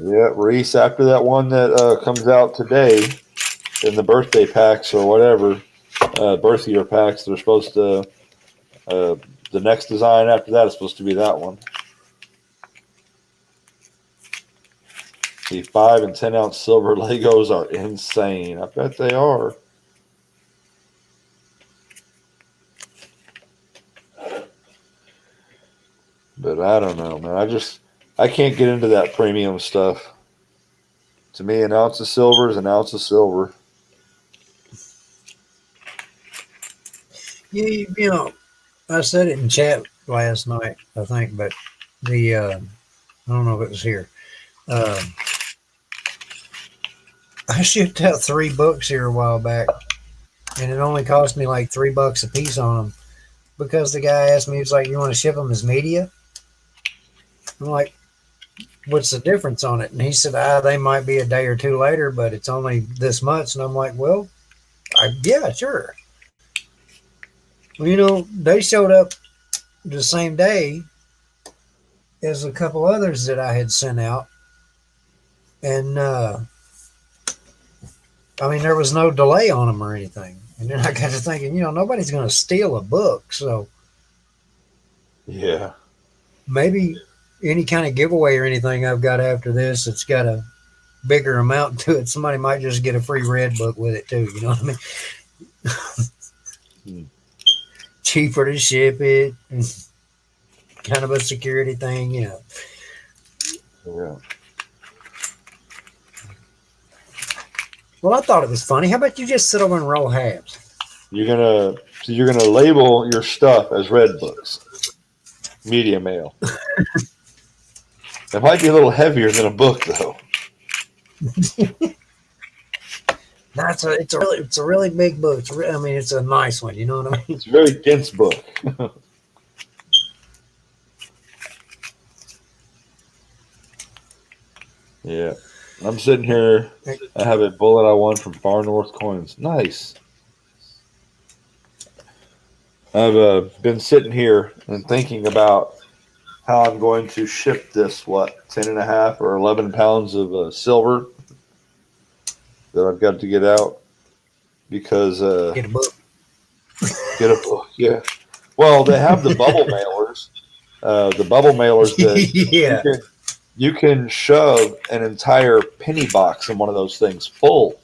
Yeah, Reese, after that one that comes out today in the birthday packs or whatever, birth year packs, they're supposed to, the next design after that is supposed to be that one. The 5 and 10 ounce silver Legos are insane. I bet they are. But I don't know, man. I can't get into that premium stuff. To me, an ounce of silver is an ounce of silver. You know, I said it in chat last night, I think, but I don't know if it was here. I shipped out 3 books here a while back, and it only cost me like $3 a piece on them because the guy asked me, he was like, "You want to ship them as media?" I'm like, "What's the difference on it?" And he said, "They might be a day or two later, but it's only this much." And I'm like, "Well, yeah, sure." Well, you know, they showed up the same day as a couple others that I had sent out, and I mean, there was no delay on them or anything. And then I got to thinking, you know, nobody's going to steal a book. So Yeah. maybe any kind of giveaway or anything I've got after this, it's got a bigger amount to it, somebody might just get a free red book with it too. You know what I mean? Hmm. Cheaper to ship it, kind of a security thing, you know. Yeah. Well, I thought it was funny. How about you just sit over and roll halves? You're gonna label your stuff as red books, media mail. It might be a little heavier than a book, though. It's a really big book. I mean, it's a nice one. You know what I mean? It's a very dense book. Yeah. I'm sitting here. I have a bullet I won from Far North Coins. Nice. I've been sitting here and thinking about how I'm going to ship this, 10 and a half or 11 pounds of silver that I've got to get out because Get a book. get a book. Yeah. Well, they have the bubble mailers. The bubble mailers that Yeah. you can shove an entire penny box in one of those things full,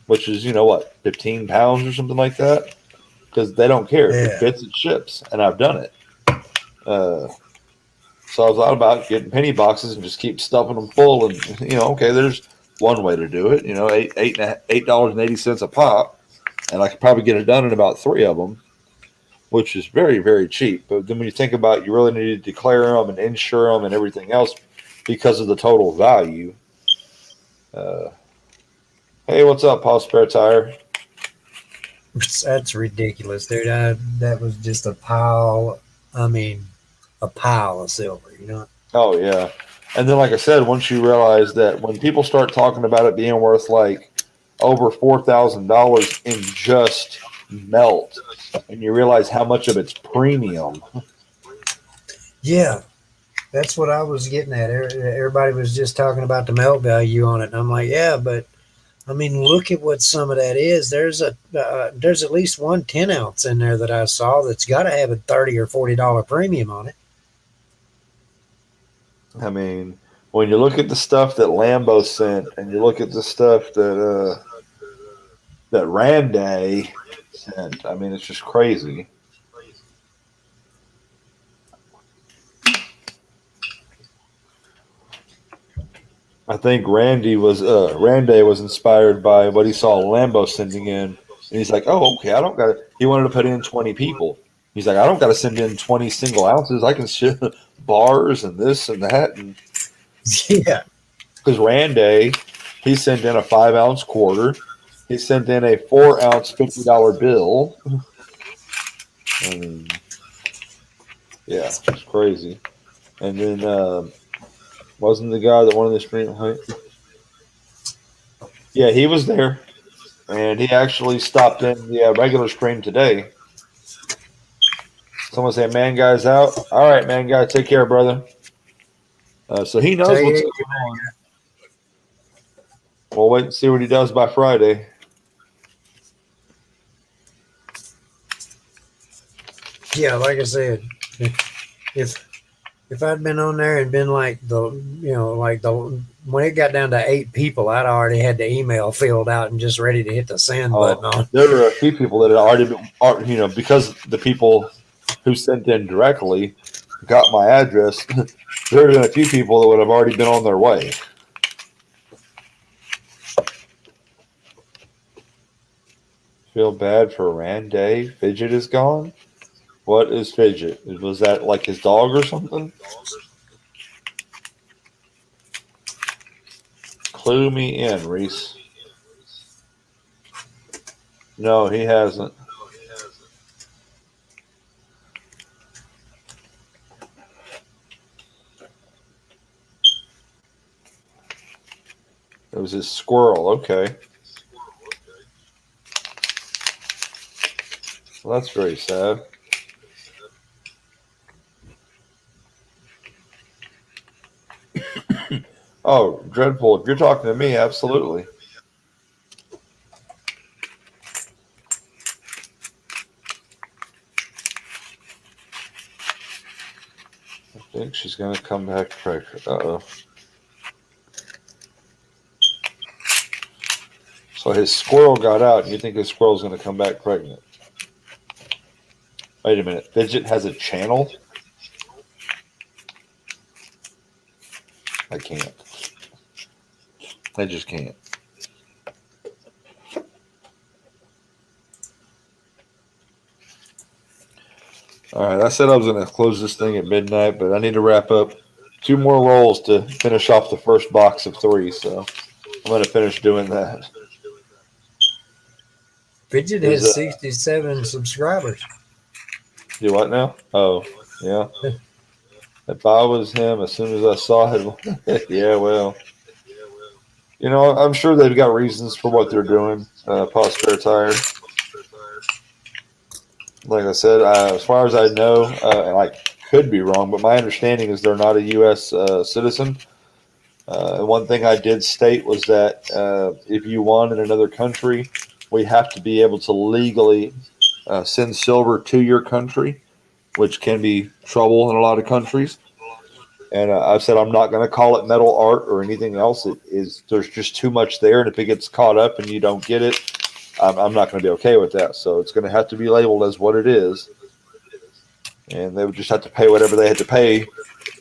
which is 15 pounds or something like that, because they don't care. If Yeah. it fits, it ships, and I've done it. So I thought about getting penny boxes and just keep stuffing them full, and okay, there's one way to do it. $8.80 a pop, and I could probably get it done in about 3 of them, which is very, very cheap. But then when you think about it, you really need to declare them and insure them and everything else because of the total value. Hey, what's up, Paul Spare Tire? That's ridiculous, dude. That was just a pile. I mean, a pile of silver. You know. Oh yeah, and then like I said, once you realize that when people start talking about it being worth like over $4,000 in just melt, and you realize how much of it's premium. Yeah, that's what I was getting at. Everybody was just talking about the melt value on it, and I'm like, yeah, but I mean, look at what some of that is. There's at least one 10 ounce in there that I saw that's got to have a $30 or $40 premium on it. I mean, when you look at the stuff that Lambo sent, and you look at the stuff that Randay sent, I mean, it's just crazy. I think Randay was inspired by what he saw Lambo sending in, and he's like, "Oh, okay, I don't got." He wanted to put in 20 people. He's like, "I don't got to send in 20 single ounces. I can ship bars and this and that." And Yeah. because Randay, he sent in a 5-ounce quarter. He sent in a 4-ounce $50 bill. I mean, yeah, it's crazy. And then wasn't the guy that wanted the stream? Yeah, he was there, and he actually stopped in the regular stream today. Someone said, "Man, guy's out." All right, man, guy, take care, brother. So he knows what's going on. We'll wait and see what he does by Friday. Yeah, like I said, if I'd been on there and been like when it got down to 8 people, I'd already had the email filled out and just ready to hit the send button on. There were a few people that had already been, because the people who sent in directly got my address. There have been a few people that would have already been on their way. Feel bad for Randay. Fidget is gone. What is Fidget? Was that like his dog or something? Clue me in, Reese. No, he hasn't. It was his squirrel. Okay. Well, that's very sad. Oh, Dreadful, if you're talking to me, absolutely. I think she's going to come back pregnant. Uh-oh. So his squirrel got out, and you think his squirrel's going to come back pregnant. Wait a minute. Fidget has a channel? I can't. I just can't. All right, I said I was going to close this thing at midnight, but I need to wrap up 2 more rolls to finish off the first box of 3, so I'm going to finish doing that. Fidget has 67 subscribers. Do what now? Oh, yeah. If I was him, as soon as I saw it, yeah, well, you know, I'm sure they've got reasons for what they're doing. Paul Spare Tire. Like I said, as far as I know, and I could be wrong, but my understanding is they're not a U.S. Citizen. And one thing I did state was that if you won in another country, we have to be able to legally send silver to your country, which can be trouble in a lot of countries. And I've said I'm not going to call it metal art or anything else. It is, there's just too much there, and if it gets caught up and you don't get it, I'm not going to be okay with that. So it's going to have to be labeled as what it is, and they would just have to pay whatever they had to pay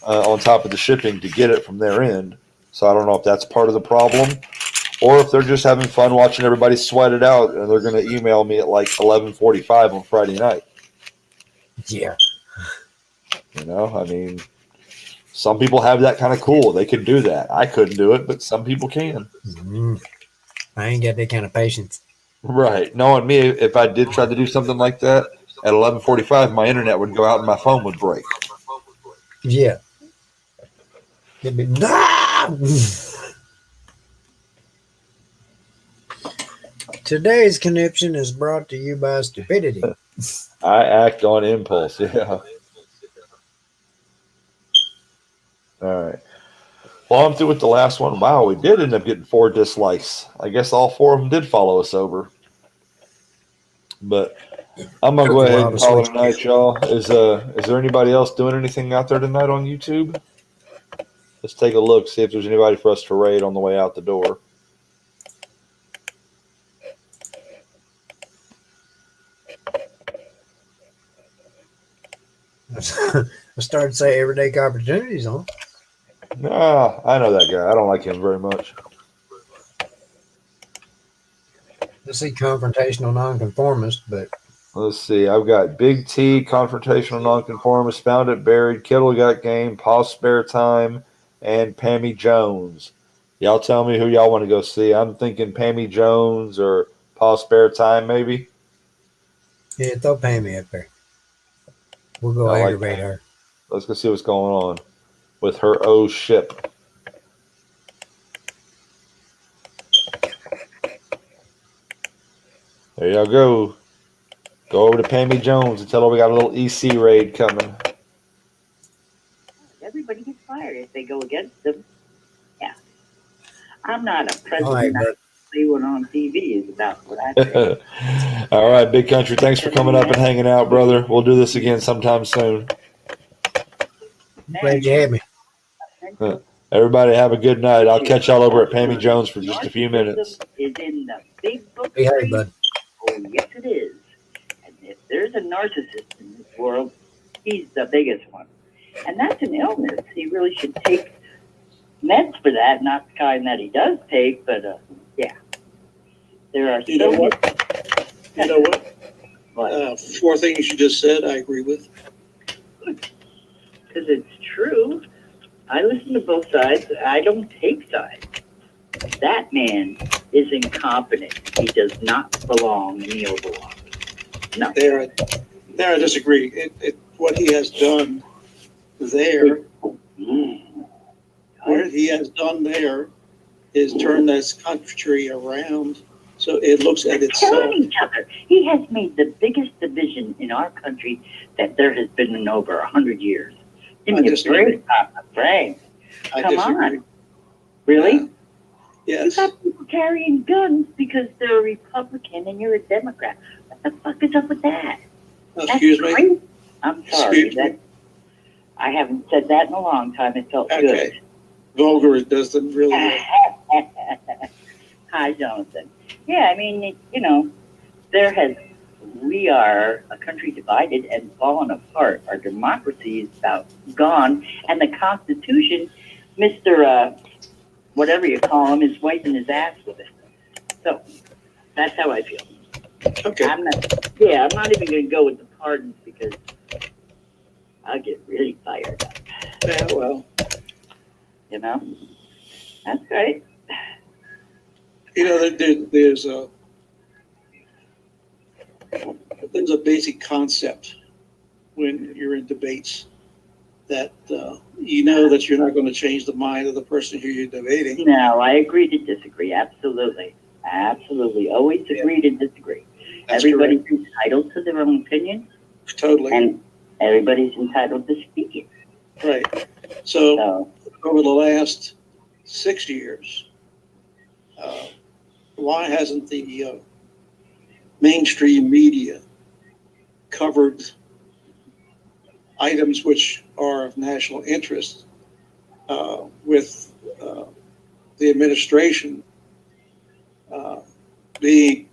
on top of the shipping to get it from their end. So I don't know if that's part of the problem, or if they're just having fun watching everybody sweat it out, and they're going to email me at like 11:45 on Friday night. Yeah. You know, I mean, some people have that kind of cool. They can do that. I couldn't do it, but some people can. I ain't got that kind of patience. Right. Knowing me, if I did try to do something like that at 11:45, my internet would go out and my phone would break. Yeah. It'd be, nah! Today's conniption is brought to you by stupidity. I act on impulse. Yeah. All right. Well, I'm through with the last one. Wow, we did end up getting 4 dislikes. I guess all 4 of them did follow us over. But I'm gonna go ahead and call it a night, y'all. Is there anybody else doing anything out there tonight on YouTube? Let's take a look, see if there's anybody for us to raid on the way out the door. I started to say everyday opportunities on. Nah, I know that guy. I don't like him very much. Let's see, confrontational nonconformist, but Let's see. I've got Big T, confrontational nonconformist, found it buried, Kittle got game, Paul Spare Time, and Pammy Jones. Y'all tell me who y'all want to go see. I'm thinking Pammy Jones or Paul Spare Time, maybe. yeah, throw Pammy up there. We'll go I like aggravate her. Let's go see what's going on with her O ship. There y'all go. Go over to Pammy Jones and tell her we got a little EC raid coming. Everybody gets fired if they go against them. Yeah. I'm not a All president. right, I but see what on TV is about what I say. All right, Big Country. Thanks for coming up and hanging out, brother. We'll do this again sometime soon. glad you had me. Everybody have a good night. I'll catch y'all over at Pammy Jones for just a few minutes. Is in the big book. Hey, hey, bud. Oh, yes, it is. And if there's a narcissist in this world, he's the biggest one. And that's an illness. He really should take meds for that, not the kind that he does take, but yeah. There are You know so what? You know what? But 4 things you just said, I agree with. because it's true. I listen to both sides. I don't take sides. That man is incompetent. He does not belong in the Oval Office. No. There I disagree. What he has done there, what he has done there is turn this country around so it looks at itself. Killing each other. He has made the biggest division in our country that there has been in over 100 years. Give I me a disagree. break, Papa Frank. I Come disagree. on. Really? You Yes. got people carrying guns because they're a Republican and you're a Democrat. What the fuck is up with that? Excuse That's me? crazy. I'm sorry. Excuse me? I haven't said that in a long time. It felt Okay. Vulgar, it doesn't really. good. Hi, Jonathan. Yeah, I mean, we are a country divided and fallen apart. Our democracy is about gone, and the Constitution, Mr. Whatever you call him, is wiping his ass with it. So that's how I feel. Okay. I'm not even going to go with the pardons because I'll get really fired up. Yeah, well, That's right. there's a basic concept when you're in debates that that you're not going to change the mind of the person who you're debating. No, I agree to disagree. Absolutely. Absolutely. Always agree to disagree. That's Everybody's entitled to their own opinion, Totally. and everybody's entitled to speak it. Right. So So, over the last 6 years, why hasn't the mainstream media covered items which are of national interest with the administration being